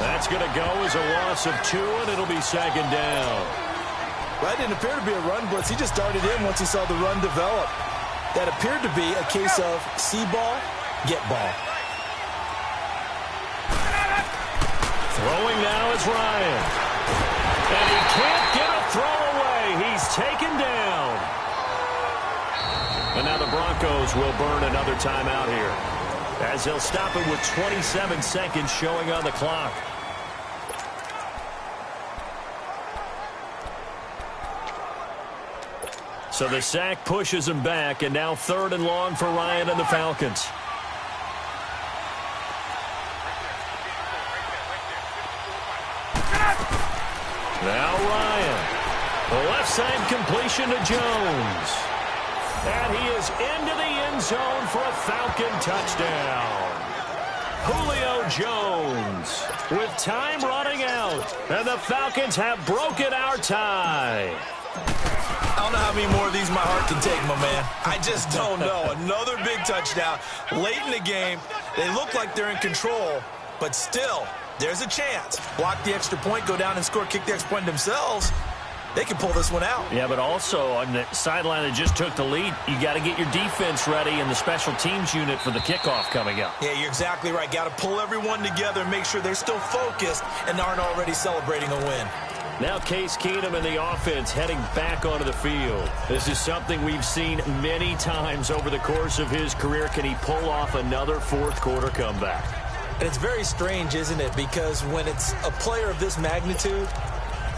That's going to go as a loss of 2, and it'll be second down. That didn't appear to be a run blitz. He just darted in once he saw the run develop. That appeared to be a case of see ball, get ball. Throwing now is Ryan. And he can't get a throw away. He's taken down. And now the Broncos will burn another timeout here, as they'll stop it with 27 seconds showing on the clock. So the sack pushes him back, and now third and long for Ryan and the Falcons. Now Ryan. The left side completion to Jones. And he is into the end zone for a Falcon touchdown. Julio Jones with time running out. And the Falcons have broken our tie. I don't know how many more of these my heart can take, my man. I just don't know. Another big touchdown late in the game. They look like they're in control, but still, there's a chance. Block the extra point, go down and score, kick the extra point themselves. They can pull this one out. Yeah, but also on the sideline that just took the lead, you got to get your defense ready and the special teams unit for the kickoff coming up. Yeah, you're exactly right. Got to pull everyone together and make sure they're still focused and aren't already celebrating a win. Now Case Keenum and the offense heading back onto the field. This is something we've seen many times over the course of his career. Can he pull off another fourth quarter comeback? And it's very strange, isn't it? Because when it's a player of this magnitude,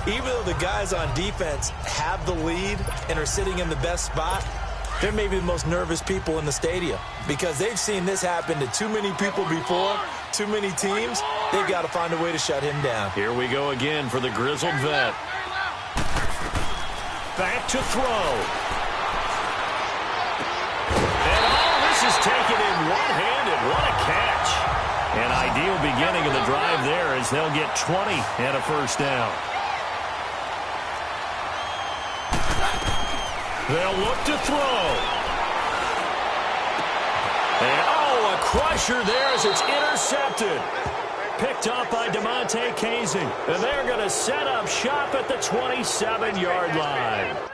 even though the guys on defense have the lead and are sitting in the best spot, they're maybe the most nervous people in the stadium because they've seen this happen to too many people before, too many teams. They've got to find a way to shut him down. Here we go again for the grizzled vet. Back to throw. And all this is taken one-handed. What a catch. An ideal beginning of the drive there as they'll get 20 and a first down. They'll look to throw. And, oh, a crusher there as it's intercepted. Picked up by DeMonte Casey. And they're going to set up shop at the 27-yard line.